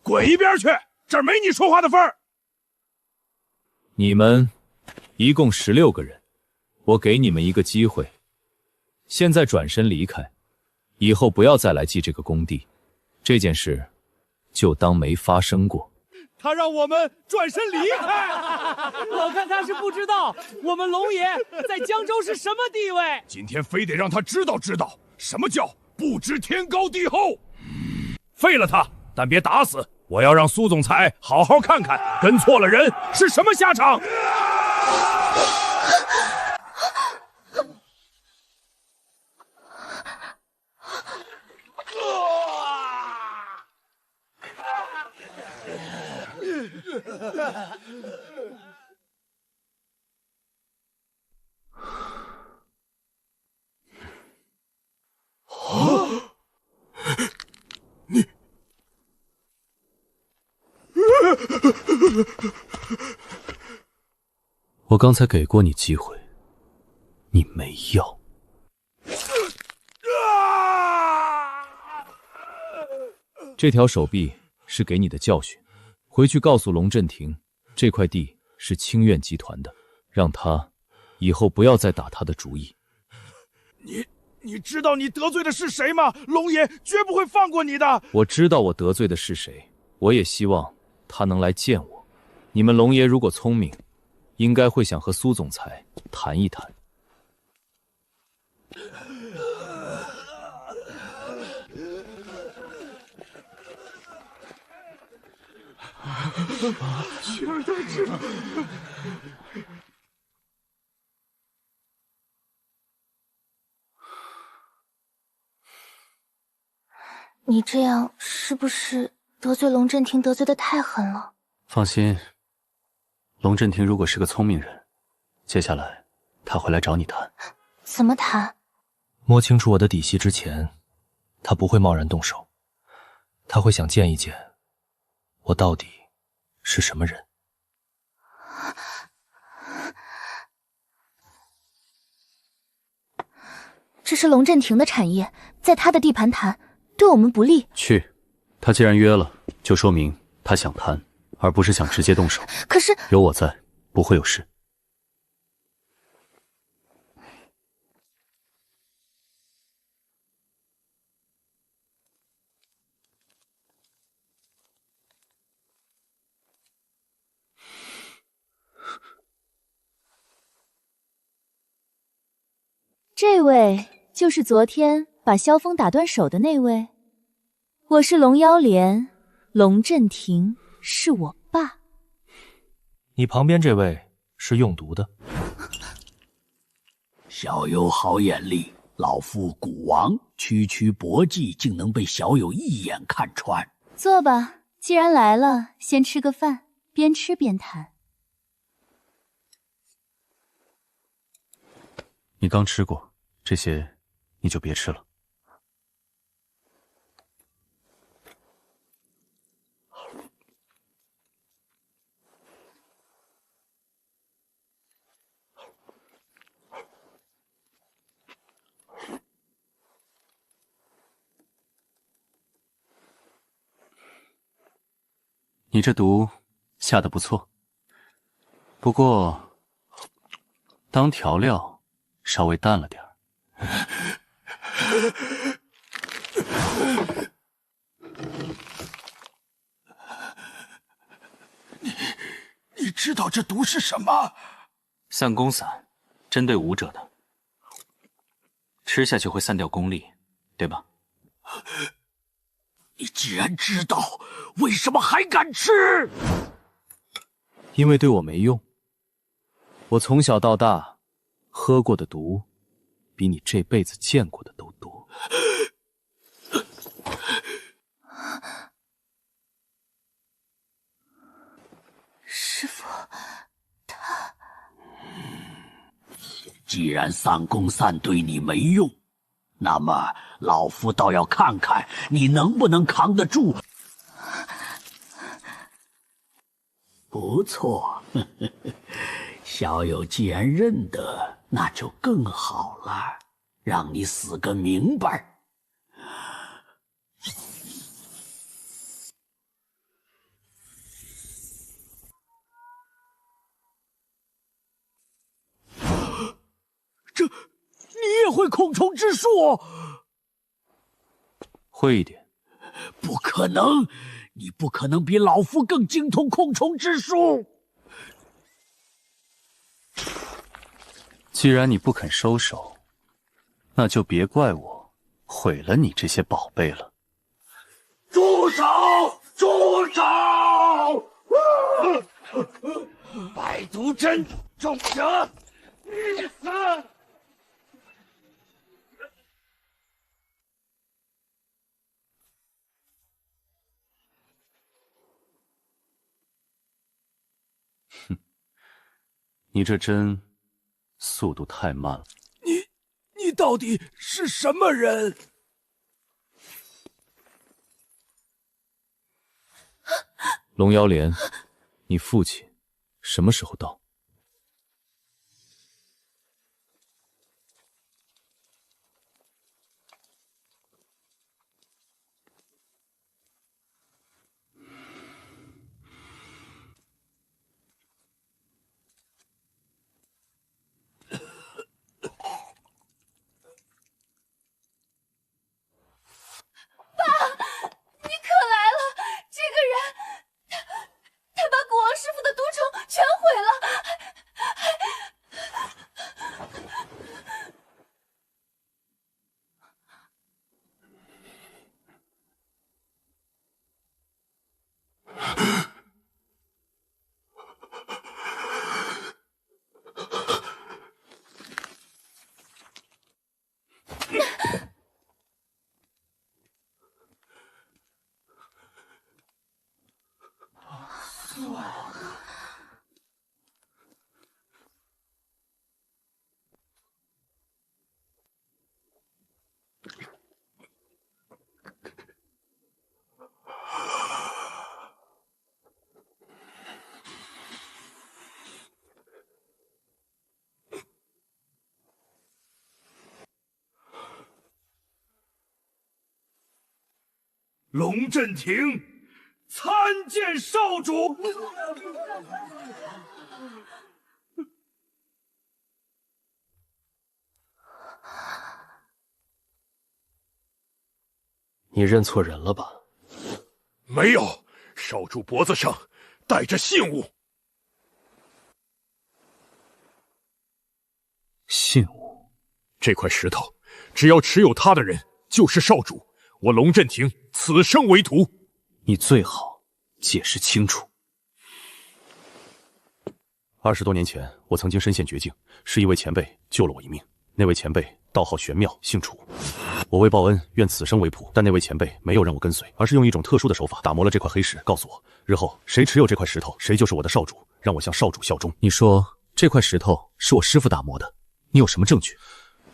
滚一边去，这儿没你说话的份儿。你们一共16个人，我给你们一个机会，现在转身离开，以后不要再来记这个工地，这件事就当没发生过。他让我们转身离开，我看他是不知道我们龙爷在江州是什么地位。今天非得让他知道什么叫不知天高地厚。废了他，但别打死。我要让苏总裁好好看看跟错了人是什么下场。我刚才给过你机会，你没要。这条手臂是给你的教训，回去告诉龙震庭，这块地是清苑集团的，让他以后不要再打他的主意。你知道你得罪的是谁吗？龙爷绝不会放过你的。我知道我得罪的是谁，我也希望他能来见我。你们龙爷如果聪明，应该会想和苏总裁谈一谈。取而代之。你这样是不是得罪龙震庭得罪的太狠了？放心，龙震庭如果是个聪明人，接下来他会来找你谈。怎么谈？摸清楚我的底细之前，他不会贸然动手，他会想见一见我到底是什么人。这是龙震庭的产业，在他的地盘谈，对我们不利。去，他既然约了，就说明他想谈，而不是想直接动手。可是有我在，不会有事。这位就是昨天把萧峰打断手的那位。我是龙妖莲，龙震庭是我爸。你旁边这位是用毒的。小友好眼力，老夫古王区区薄技，竟能被小友一眼看穿。坐吧，既然来了，先吃个饭，边吃边谈。你刚吃过，这些你就别吃了。你这毒下得不错，不过当调料稍微淡了点儿。你知道这毒是什么？散功散，针对武者的，吃下去会散掉功力，对吧？你既然知道，为什么还敢吃？因为对我没用。我从小到大喝过的毒，比你这辈子见过的都多。师父，他既然散功散对你没用，那么老夫倒要看看你能不能扛得住。不错，小友既然认得，那就更好了，让你死个明白。你也会空虫之术？会一点。不可能，你不可能比老夫更精通空虫之术。既然你不肯收手，那就别怪我毁了你这些宝贝了。住手！住手！百毒针，重者必死！你这针速度太慢了。你到底是什么人？龙妖莲，你父亲什么时候到？你可来了！这个人，他把古王师傅的毒虫全毁了，龙震庭参见少主。你认错人了吧？没有，少主脖子上带着信物。信物？这块石头，只要持有它的人就是少主。我龙震庭此生为徒。你最好解释清楚。20多年前，我曾经身陷绝境，是一位前辈救了我一命。那位前辈道号玄妙，姓楚。我为报恩，愿此生为仆。但那位前辈没有让我跟随，而是用一种特殊的手法打磨了这块黑石，告诉我日后谁持有这块石头，谁就是我的少主，让我向少主效忠。你说这块石头是我师父打磨的，你有什么证据？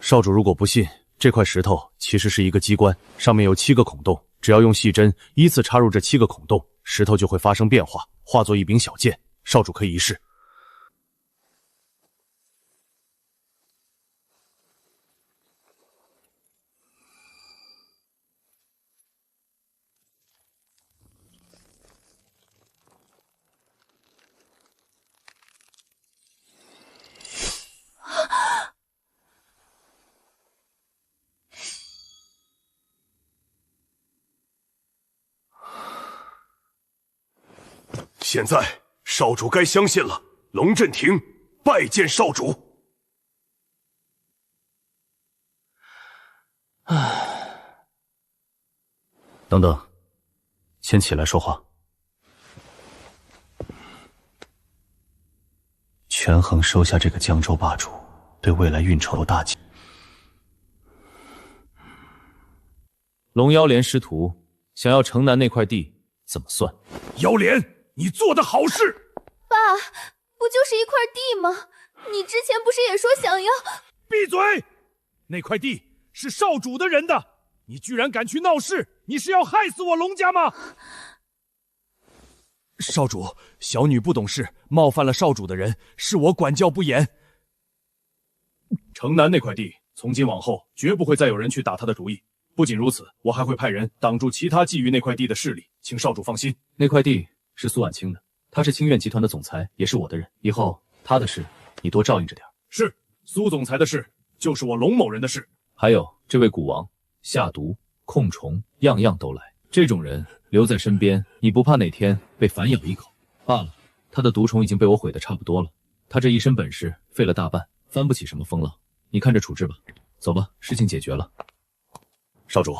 少主如果不信，这块石头其实是一个机关，上面有7个孔洞，只要用细针依次插入这7个孔洞，石头就会发生变化，化作一柄小剑。少主可以一试。现在少主该相信了。龙震庭拜见少主。等等，先起来说话。权衡收下这个江州霸主，对未来运筹有大计。龙妖莲师徒想要城南那块地，怎么算？妖莲，你做的好事。爸，不就是一块地吗？你之前不是也说想要……闭嘴！那块地是少主的人的，你居然敢去闹事，你是要害死我龙家吗？少主，小女不懂事，冒犯了少主的人，是我管教不严。城南那块地，从今往后绝不会再有人去打他的主意。不仅如此，我还会派人挡住其他觊觎那块地的势力，请少主放心。那块地是苏婉清的，他是清苑集团的总裁，也是我的人。以后他的事，你多照应着点。是，苏总裁的事，就是我龙某人的事。还有这位蛊王，下毒、控虫，样样都来。这种人留在身边，你不怕哪天被反咬一口？罢了，他的毒虫已经被我毁得差不多了。他这一身本事废了大半，翻不起什么风浪。你看着处置吧。走吧，事情解决了。少主，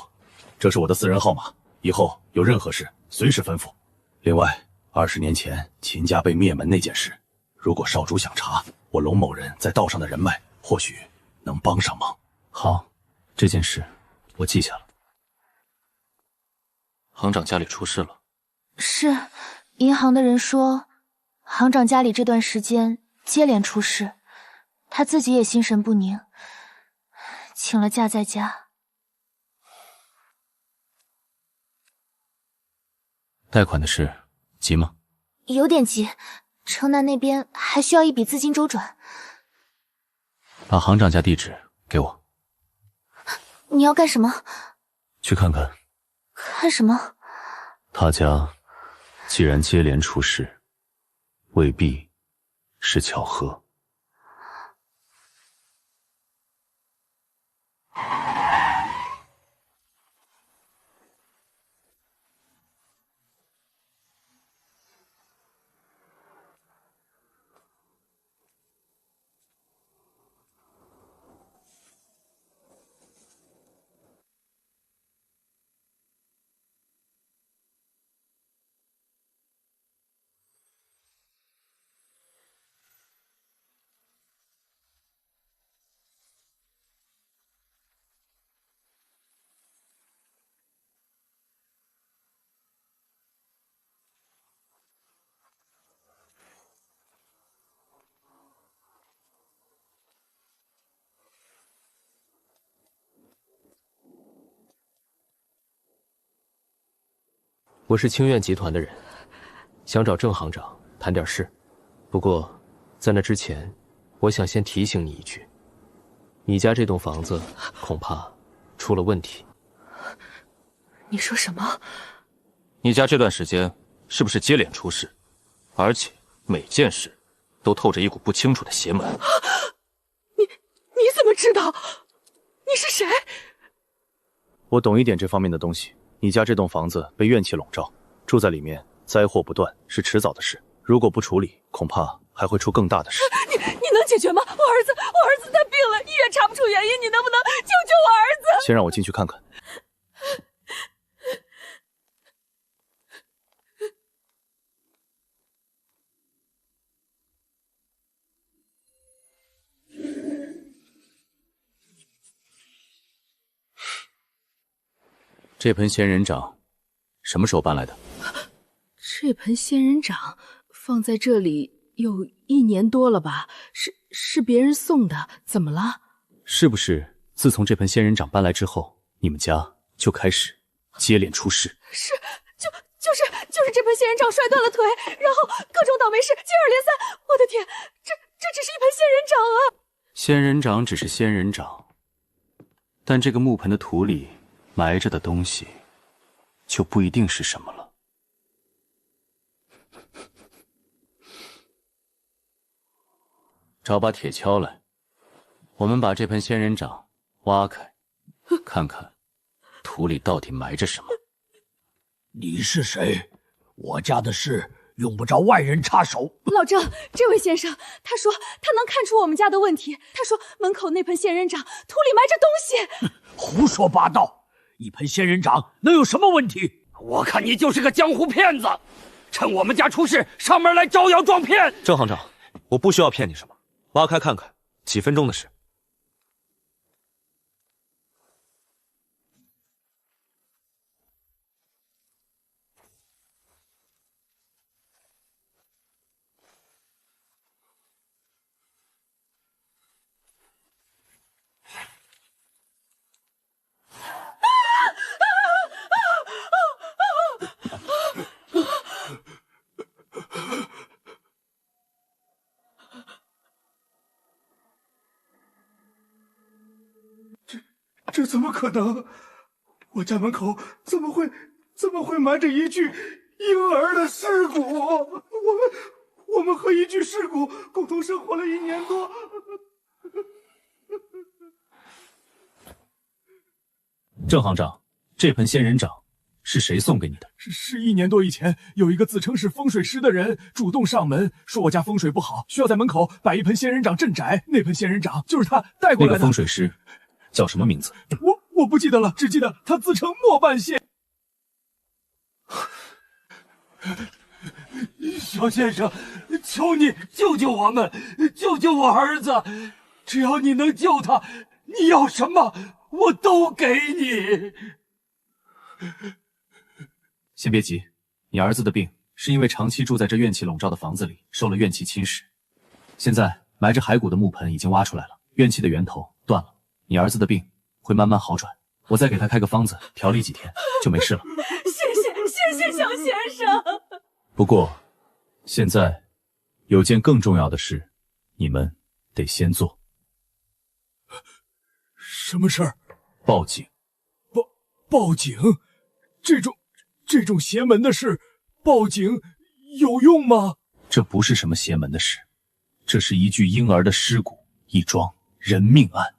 这是我的私人号码，以后有任何事随时吩咐。另外，20年前秦家被灭门那件事，如果少主想查，我龙某人在道上的人脉，或许能帮上忙。好，这件事我记下了。行长家里出事了。是，银行的人说，行长家里这段时间接连出事，他自己也心神不宁，请了假在家。贷款的事急吗？有点急，城南那边还需要一笔资金周转。把行长家地址给我。你要干什么？去看看。看什么？他家既然接连出事，未必是巧合。我是清苑集团的人，想找郑行长谈点事。不过，在那之前，我想先提醒你一句：你家这栋房子恐怕出了问题。你说什么？你家这段时间是不是接连出事，而且每件事都透着一股不清楚的邪门？你怎么知道？你是谁？我懂一点这方面的东西。你家这栋房子被怨气笼罩，住在里面灾祸不断，是迟早的事。如果不处理，恐怕还会出更大的事。你能解决吗？我儿子他病了，医院查不出原因，你能不能救救我儿子？先让我进去看看。这盆仙人掌什么时候搬来的？这盆仙人掌放在这里有1年多了吧？是别人送的，怎么了？是不是自从这盆仙人掌搬来之后，你们家就开始接连出事？就是这盆仙人掌摔断了腿，然后各种倒霉事接二连三。我的天，这只是一盆仙人掌啊！仙人掌只是仙人掌，但这个木盆的土里埋着的东西就不一定是什么了。找把铁锹来，我们把这盆仙人掌挖开，看看土里到底埋着什么。你是谁？我家的事用不着外人插手。老郑，这位先生，他说他能看出我们家的问题。他说门口那盆仙人掌土里埋着东西。胡说八道！一盆仙人掌能有什么问题？我看你就是个江湖骗子，趁我们家出事上门来招摇撞骗。郑行长，我不需要骗你什么，挖开看看，几分钟的事。这怎么可能？我家门口怎么会埋着一具婴儿的尸骨？我们和一具尸骨共同生活了1年多。郑行长，这盆仙人掌是谁送给你的？是1年多以前，有一个自称是风水师的人主动上门，说我家风水不好，需要在门口摆一盆仙人掌镇宅。那盆仙人掌就是他带过来的。那个风水师叫什么名字？我不记得了，只记得他自称末半仙。小先生，求你救救我们，救救我儿子！只要你能救他，你要什么我都给你。先别急，你儿子的病是因为长期住在这怨气笼罩的房子里，受了怨气侵蚀。现在埋着骸骨的木盆已经挖出来了，怨气的源头断了，你儿子的病会慢慢好转。我再给他开个方子，调理几天就没事了。谢谢小先生。不过，现在有件更重要的事，你们得先做。什么事儿？报警。报警？这种邪门的事，报警有用吗？这不是什么邪门的事，这是一具婴儿的尸骨，一桩人命案。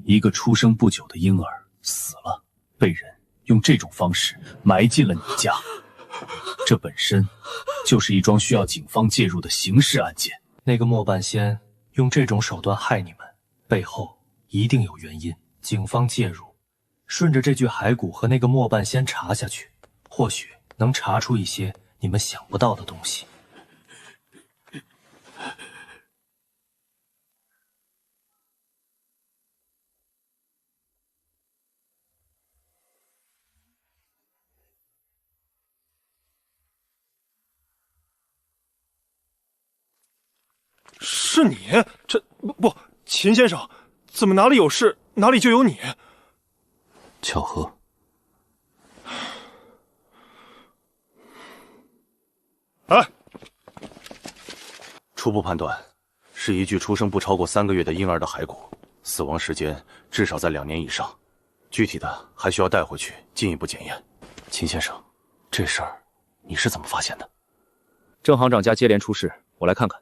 一个出生不久的婴儿死了，被人用这种方式埋进了你家，这本身就是一桩需要警方介入的刑事案件。那个末半仙用这种手段害你们，背后一定有原因。警方介入，顺着这具骸骨和那个末半仙查下去，或许能查出一些你们想不到的东西。是你？这不，秦先生，怎么哪里有事哪里就有你？巧合。哎，初步判断，是一具出生不超过3个月的婴儿的骸骨，死亡时间至少在2年以上，具体的还需要带回去进一步检验。秦先生，这事儿你是怎么发现的？郑行长家接连出事，我来看看，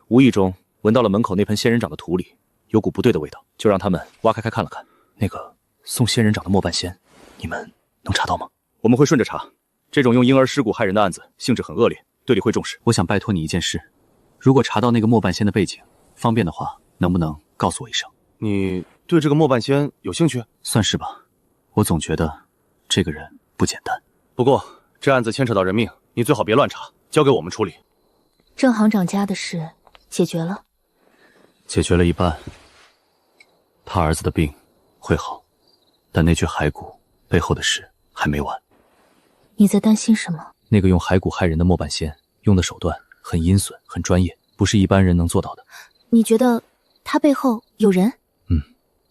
无意中闻到了门口那盆仙人掌的土里有股不对的味道，就让他们挖开看了看。那个送仙人掌的末半仙，你们能查到吗？我们会顺着查。这种用婴儿尸骨害人的案子性质很恶劣，队里会重视。我想拜托你一件事，如果查到那个末半仙的背景，方便的话，能不能告诉我一声？你对这个末半仙有兴趣？算是吧，我总觉得这个人不简单。不过这案子牵扯到人命，你最好别乱查，交给我们处理。郑行长家的事解决了？解决了一半，他儿子的病会好，但那具骸骨背后的事还没完。你在担心什么？那个用骸骨害人的末半仙，用的手段很阴损，很专业，不是一般人能做到的。你觉得他背后有人？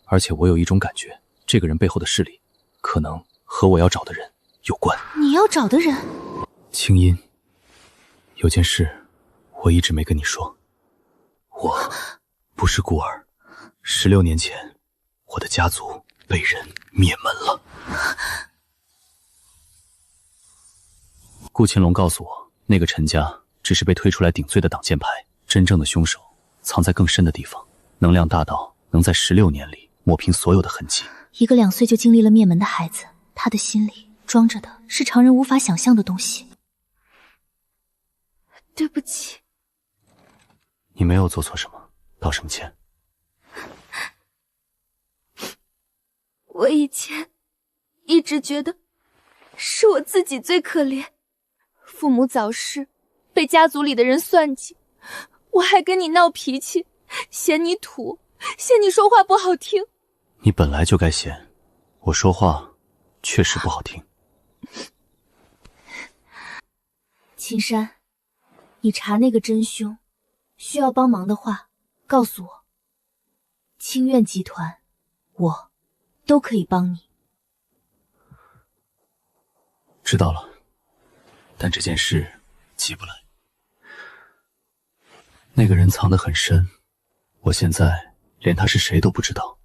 而且我有一种感觉，这个人背后的势力，可能和我要找的人有关。你要找的人？青音，有件事我一直没跟你说，我不是孤儿，16年前，我的家族被人灭门了。顾秦龙告诉我，那个陈家只是被推出来顶罪的挡箭牌，真正的凶手藏在更深的地方，能量大到能在16年里抹平所有的痕迹。一个2岁就经历了灭门的孩子，他的心里装着的是常人无法想象的东西。对不起。你没有做错什么，道什么歉？我以前一直觉得是我自己最可怜，父母早逝，被家族里的人算计，我还跟你闹脾气，嫌你土，嫌你说话不好听。你本来就该嫌，我说话确实不好听。青山，你查那个真凶，需要帮忙的话，告诉我。清苑集团，我都可以帮你。知道了，但这件事急不来。那个人藏得很深，我现在连他是谁都不知道，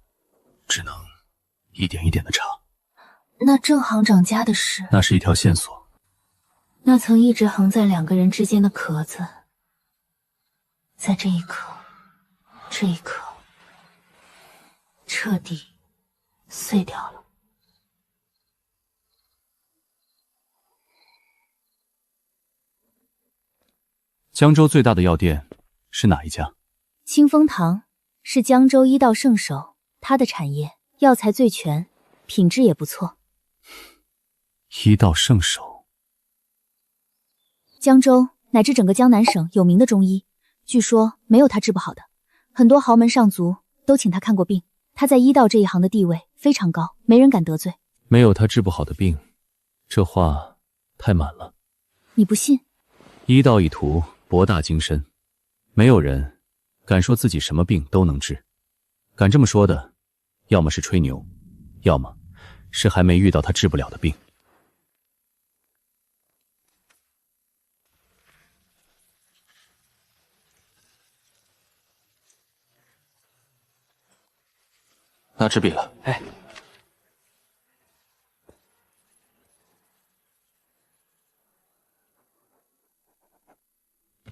只能一点一点的查。那郑行长家的事，那是一条线索。那曾一直横在2个人之间的壳子，在这一刻彻底碎掉了。江州最大的药店是哪一家？清风堂是江州医道圣手，它的产业药材最全，品质也不错。医道圣手，江州乃至整个江南省有名的中医，据说没有他治不好的，很多豪门上族都请他看过病。他在医道这一行的地位非常高，没人敢得罪。没有他治不好的病，这话太满了。你不信？医道一途博大精深，没有人敢说自己什么病都能治。敢这么说的，要么是吹牛，要么是还没遇到他治不了的病。拿纸笔了。哎，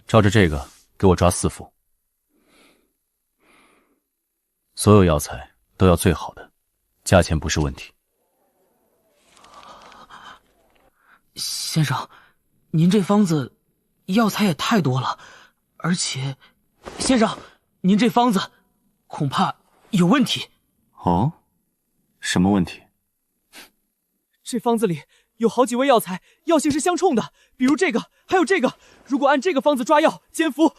照着这个给我抓4副。所有药材都要最好的，价钱不是问题。先生，您这方子药材也太多了，而且，先生，您这方子恐怕有问题。哦，什么问题？这方子里有好几味药材，药性是相冲的，比如这个，还有这个。如果按这个方子抓药煎服，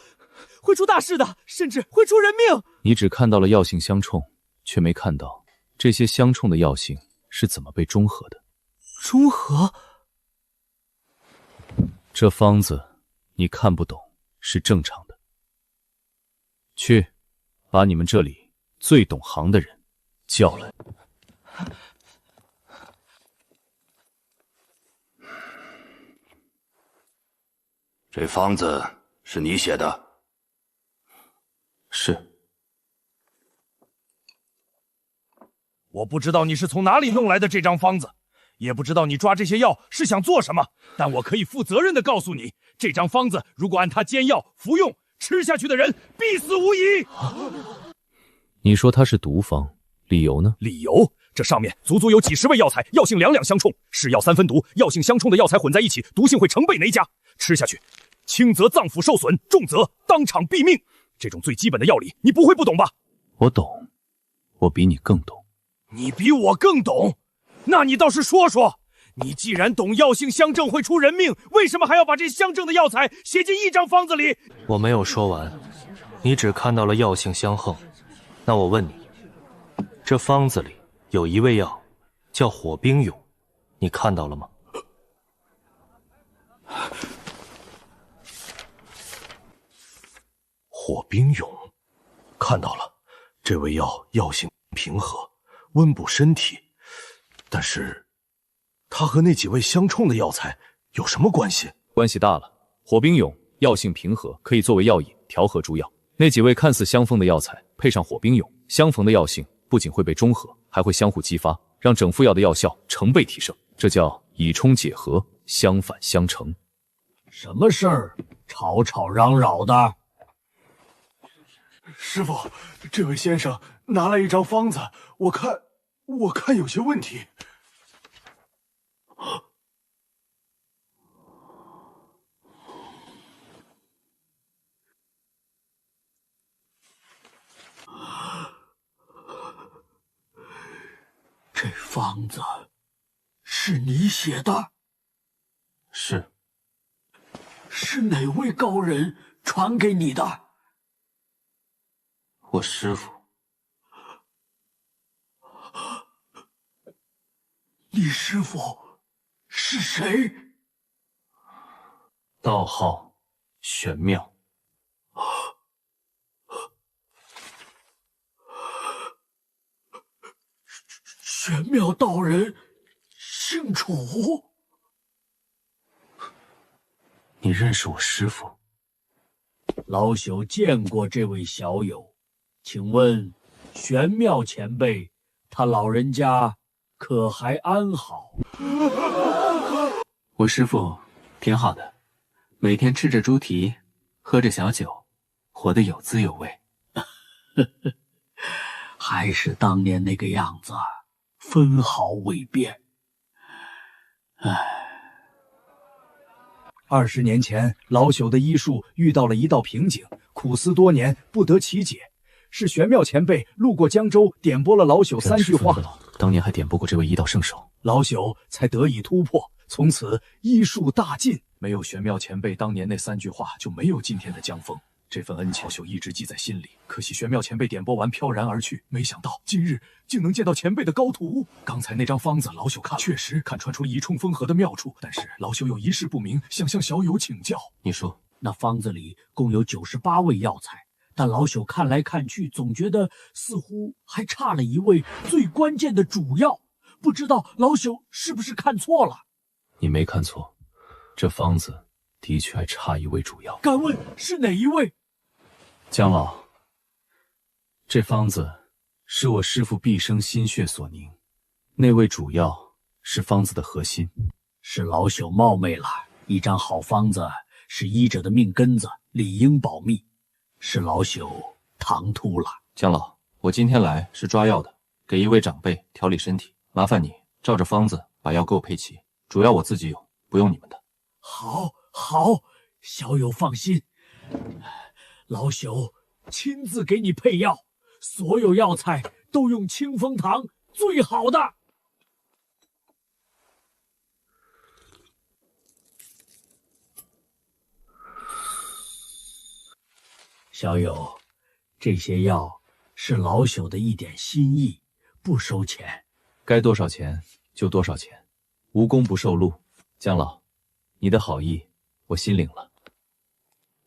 会出大事的，甚至会出人命。你只看到了药性相冲，却没看到这些相冲的药性是怎么被中和的。中和？这方子你看不懂是正常的。去，把你们这里最懂行的人叫来。这方子是你写的？是。我不知道你是从哪里弄来的这张方子，也不知道你抓这些药是想做什么。但我可以负责任的告诉你，这张方子如果按它煎药服用，吃下去的人必死无疑。你说它是毒方，理由呢？理由？这上面足足有几十味药材，药性两两相冲，是药三分毒，药性相冲的药材混在一起，毒性会成倍累加。吃下去，轻则脏腑受损，重则当场毙命。这种最基本的药理，你不会不懂吧？我懂，我比你更懂。你比我更懂？那你倒是说说，你既然懂药性相正会出人命，为什么还要把这相正的药材写进一张方子里？我没有说完，你只看到了药性相横。那我问你，这方子里有一味药叫火冰涌，你看到了吗？火冰涌，看到了。这味药药性平和，温补身体，但是它和那几味相冲的药材有什么关系？关系大了。火冰涌药性平和，可以作为药引调和诸药。那几味看似相锋的药材配上火冰涌，相逢的药性不仅会被中和，还会相互激发，让整副药的药效成倍提升。这叫以冲解和，相反相成。什么事儿？吵吵嚷嚷的。师傅，这位先生拿来一张方子，我看有些问题。这方子是你写的？是。是哪位高人传给你的？我师父。你师父是谁？道号玄妙。玄妙道人姓楚。你认识我师父？老朽见过这位小友，请问玄妙前辈，他老人家可还安好？我师父挺好的，每天吃着猪蹄，喝着小酒，活得有滋有味。还是当年那个样子，分毫未变。唉。20年前，老朽的医术遇到了一道瓶颈，苦思多年不得其解。是玄妙前辈路过江州，点拨了老朽3句话，当年还点拨过这位医道圣手，老朽才得以突破，从此医术大进。没有玄妙前辈当年那3句话，就没有今天的江峰。这份恩情，老朽一直记在心里。可惜玄妙前辈点拨完飘然而去，没想到今日竟能见到前辈的高徒。刚才那张方子，老朽看确实看穿出了一冲风合的妙处，但是老朽有一事不明，想向小友请教。你说，那方子里共有98味药材，但老朽看来看去，总觉得似乎还差了一味最关键的主药，不知道老朽是不是看错了？你没看错，这方子的确还差一味主药。敢问是哪一味？江老，这方子是我师父毕生心血所凝，那味主药是方子的核心。是老朽冒昧了，一张好方子是医者的命根子，理应保密，是老朽唐突了。江老，我今天来是抓药的，给一位长辈调理身体，麻烦你照着方子把药给我配齐，主要我自己有，不用你们的。好，小友放心，老朽亲自给你配药，所有药材都用清风堂最好的。小友，这些药是老朽的一点心意，不收钱。该多少钱就多少钱，无功不受禄。江老，你的好意我心领了。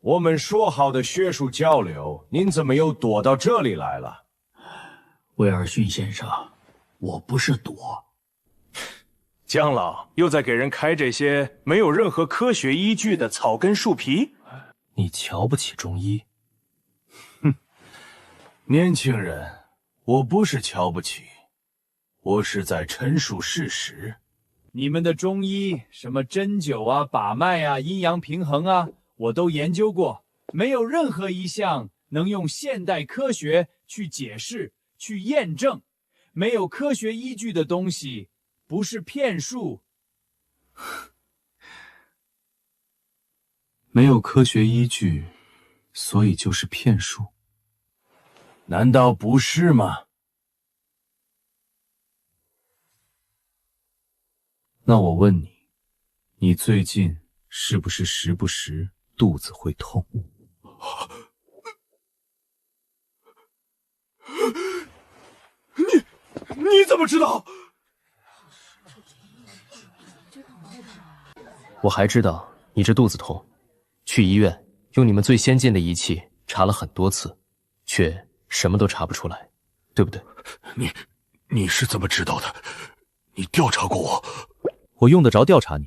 我们说好的学术交流，您怎么又躲到这里来了？威尔逊先生，我不是躲。江老又在给人开这些没有任何科学依据的草根树皮？你瞧不起中医？哼，年轻人，我不是瞧不起，我是在陈述事实。你们的中医，什么针灸啊、把脉啊、阴阳平衡啊，我都研究过，没有任何一项能用现代科学去解释、去验证。没有科学依据的东西，不是骗术。没有科学依据，所以就是骗术？难道不是吗？那我问你，你最近是不是时不时肚子会痛？你怎么知道？我还知道你这肚子痛，去医院用你们最先进的仪器查了很多次，却什么都查不出来，对不对？你是怎么知道的？你调查过我？我用得着调查你？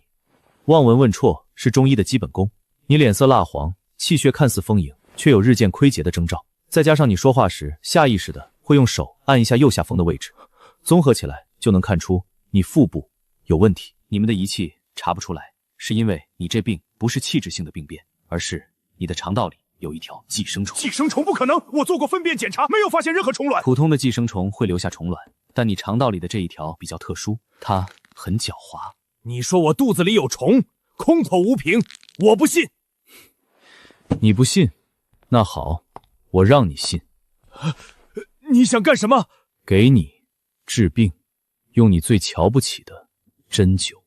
望闻问辍是中医的基本功。你脸色蜡黄，气血看似丰盈，却有日渐亏竭的征兆。再加上你说话时下意识的会用手按一下右下风的位置，综合起来就能看出你腹部有问题。你们的仪器查不出来，是因为你这病不是器质性的病变，而是你的肠道里有一条寄生虫。寄生虫不可能，我做过粪便检查，没有发现任何虫卵。普通的寄生虫会留下虫卵，但你肠道里的这一条比较特殊，它很狡猾。你说我肚子里有虫，空口无凭，我不信。你不信？那好，我让你信。你想干什么？给你治病，用你最瞧不起的针灸。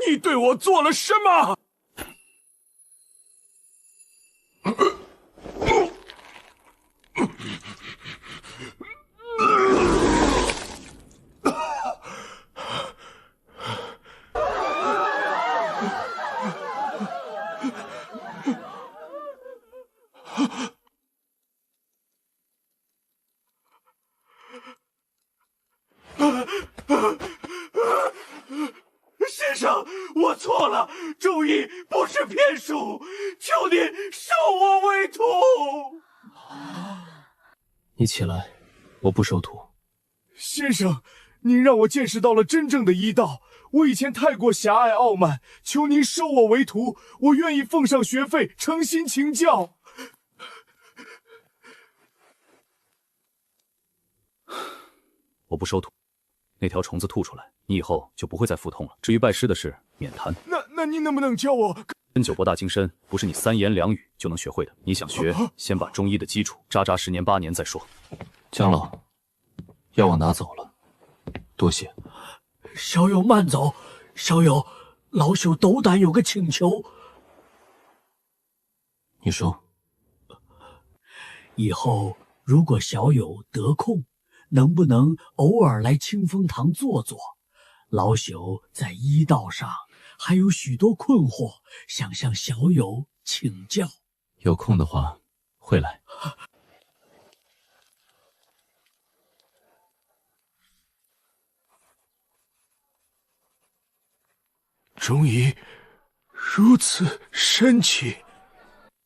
你对我做了什么？先生，我错了，中医不是骗术，求您收我为徒。你起来，我不收徒。先生，您让我见识到了真正的医道，我以前太过狭隘傲慢，求您收我为徒，我愿意奉上学费，诚心请教。我不收徒，那条虫子吐出来，你以后就不会再腹痛了。至于拜师的事，免谈。那您能不能教我？针灸博大精深，不是你3言2语就能学会的。你想学，先把中医的基础扎10年8年再说。江老，药我拿走了，多谢。小友慢走，小友，老朽斗胆有个请求。你说。以后如果小友得空，能不能偶尔来清风堂坐坐？老朽在医道上还有许多困惑，想向小友请教。有空的话会来。中医如此神奇。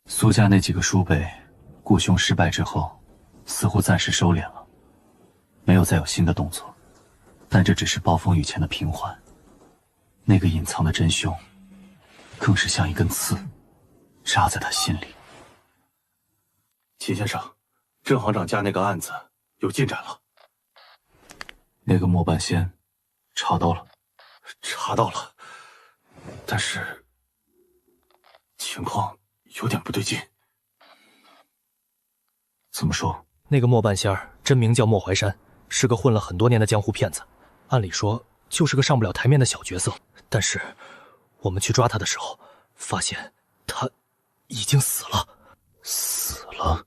苏家那几个叔辈雇凶失败之后，似乎暂时收敛了，没有再有新的动作。但这只是暴风雨前的平缓，那个隐藏的真凶，更是像一根刺，扎在他心里。秦先生，郑行长家那个案子有进展了。那个莫半仙查到了，但是情况有点不对劲。怎么说？那个莫半仙儿真名叫莫怀山，是个混了很多年的江湖骗子。按理说就是个上不了台面的小角色，但是我们去抓他的时候，发现他已经死了。死了？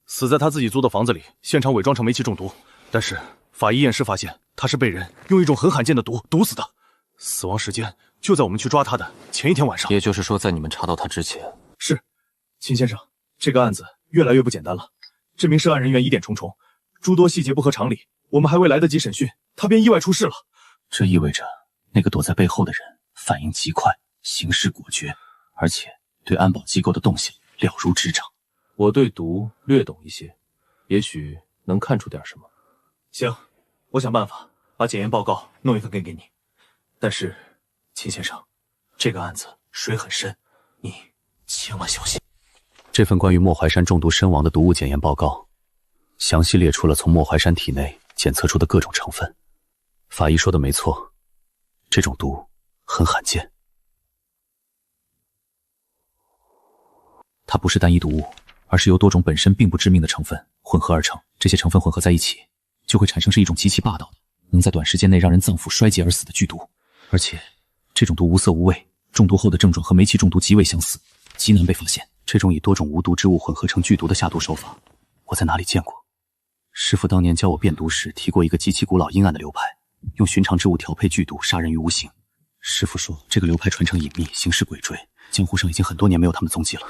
死在他自己租的房子里，现场伪装成煤气中毒。但是法医验尸发现，他是被人用一种很罕见的毒毒死的。死亡时间就在我们去抓他的前一天晚上。也就是说，在你们查到他之前。是，秦先生，这个案子越来越不简单了。这名涉案人员疑点重重，诸多细节不合常理，我们还未来得及审讯，他便意外出事了。这意味着那个躲在背后的人反应极快，行事果决，而且对安保机构的动向了如指掌。我对毒略懂一些，也许能看出点什么。行，我想办法把检验报告弄一份给你。但是，秦先生，这个案子水很深，你千万小心。这份关于莫怀山中毒身亡的毒物检验报告，详细列出了从莫怀山体内检测出的各种成分。法医说的没错，这种毒很罕见。它不是单一毒物，而是由多种本身并不致命的成分混合而成。这些成分混合在一起，就会产生是一种极其霸道的，能在短时间内让人脏腑衰竭而死的剧毒。而且，这种毒无色无味，中毒后的症状和煤气中毒极为相似，极难被发现。这种以多种无毒之物混合成剧毒的下毒手法，我在哪里见过？师父当年教我辨毒时提过一个极其古老阴暗的流派，用寻常之物调配剧毒，杀人于无形。师父说，这个流派传承隐秘，行事诡谲，江湖上已经很多年没有他们踪迹了。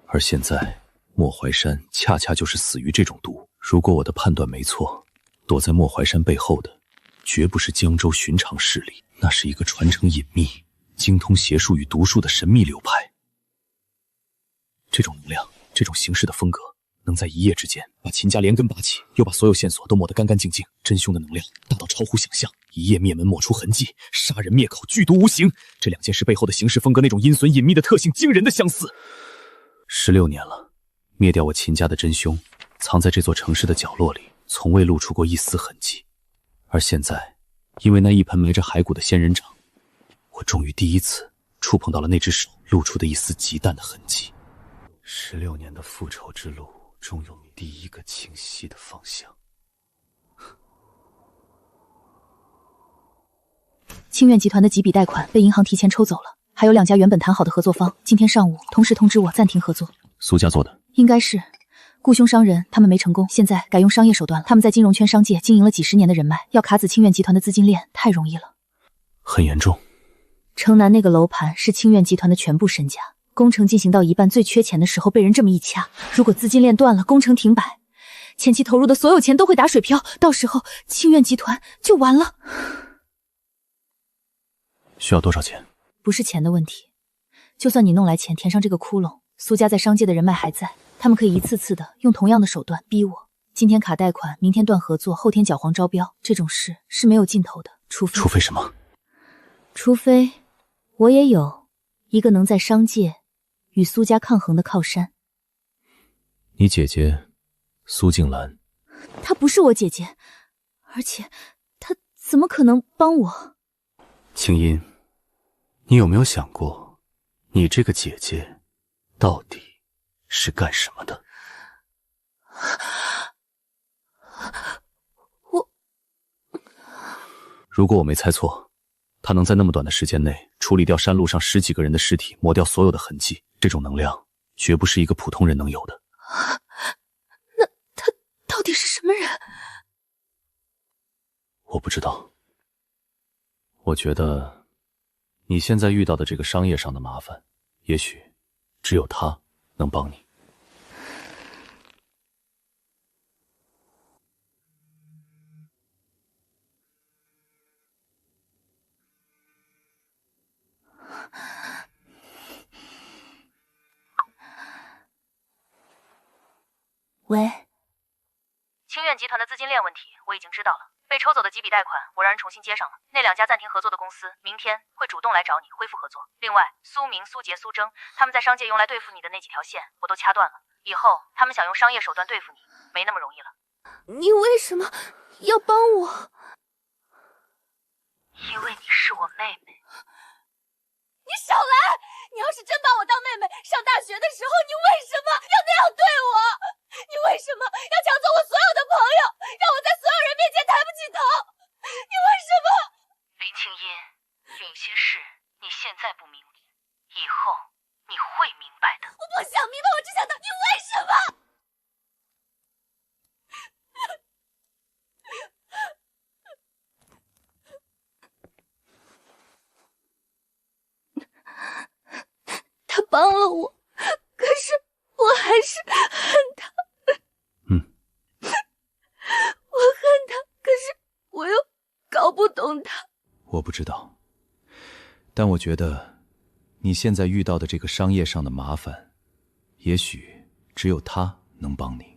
而现在，莫怀山恰恰就是死于这种毒。如果我的判断没错，躲在莫怀山背后的，绝不是江州寻常势力，那是一个传承隐秘、精通邪术与毒术的神秘流派。这种能量，这种行事的风格，能在一夜之间把秦家连根拔起，又把所有线索都抹得干干净净。真凶的能量大到超乎想象，一夜灭门抹出痕迹，杀人灭口，剧毒无形。这两件事背后的行事风格，那种阴损隐秘的特性，惊人的相似。16年了，灭掉我秦家的真凶，藏在这座城市的角落里，从未露出过一丝痕迹。而现在，因为那一盆埋着骸骨的仙人掌，我终于第一次触碰到了那只手露出的一丝极淡的痕迹。16年的复仇之路，终有第一个清晰的方向。清苑集团的几笔贷款被银行提前抽走了，还有2家原本谈好的合作方，今天上午同时通知我暂停合作。苏家做的？应该是。雇凶伤人，他们没成功，现在改用商业手段了。他们在金融圈商界经营了几10年的人脉，要卡死清苑集团的资金链太容易了。很严重。城南那个楼盘是清苑集团的全部身家，工程进行到一半最缺钱的时候被人这么一掐，如果资金链断了，工程停摆，前期投入的所有钱都会打水漂，到时候清苑集团就完了。需要多少钱？不是钱的问题，就算你弄来钱填上这个窟窿，苏家在商界的人脉还在，他们可以一次次的用同样的手段逼我。今天卡贷款，明天断合作，后天搅黄招标，这种事是没有尽头的。除非什么？除非我也有一个能在商界与苏家抗衡的靠山。你姐姐苏静兰，她不是我姐姐，而且她怎么可能帮我？青音，你有没有想过，你这个姐姐到底是干什么的？如果我没猜错，她能在那么短的时间内处理掉山路上10几个人的尸体，抹掉所有的痕迹，这种能量绝不是一个普通人能有的。那他到底是什么人？我不知道。我觉得你现在遇到的这个商业上的麻烦，也许只有他能帮你。喂，清苑集团的资金链问题我已经知道了，被抽走的几笔贷款我让人重新接上了。那2家暂停合作的公司明天会主动来找你恢复合作。另外，苏明、苏杰、苏征他们在商界用来对付你的那几条线我都掐断了，以后他们想用商业手段对付你没那么容易了。你为什么要帮我？因为你是我妹妹。你少来！你要是真把我当妹妹，上大学的时候你为什么要那样对我？你为什么要抢走我所有的朋友，让我在所有人面前抬不起头？你为什么？林青音，有些事你现在不明白，以后你会明白的。我不想明白，我只想到你为什么？他帮了我，可是我还是恨他。我恨他，可是我又搞不懂他。我不知道，但我觉得你现在遇到的这个商业上的麻烦，也许只有他能帮你。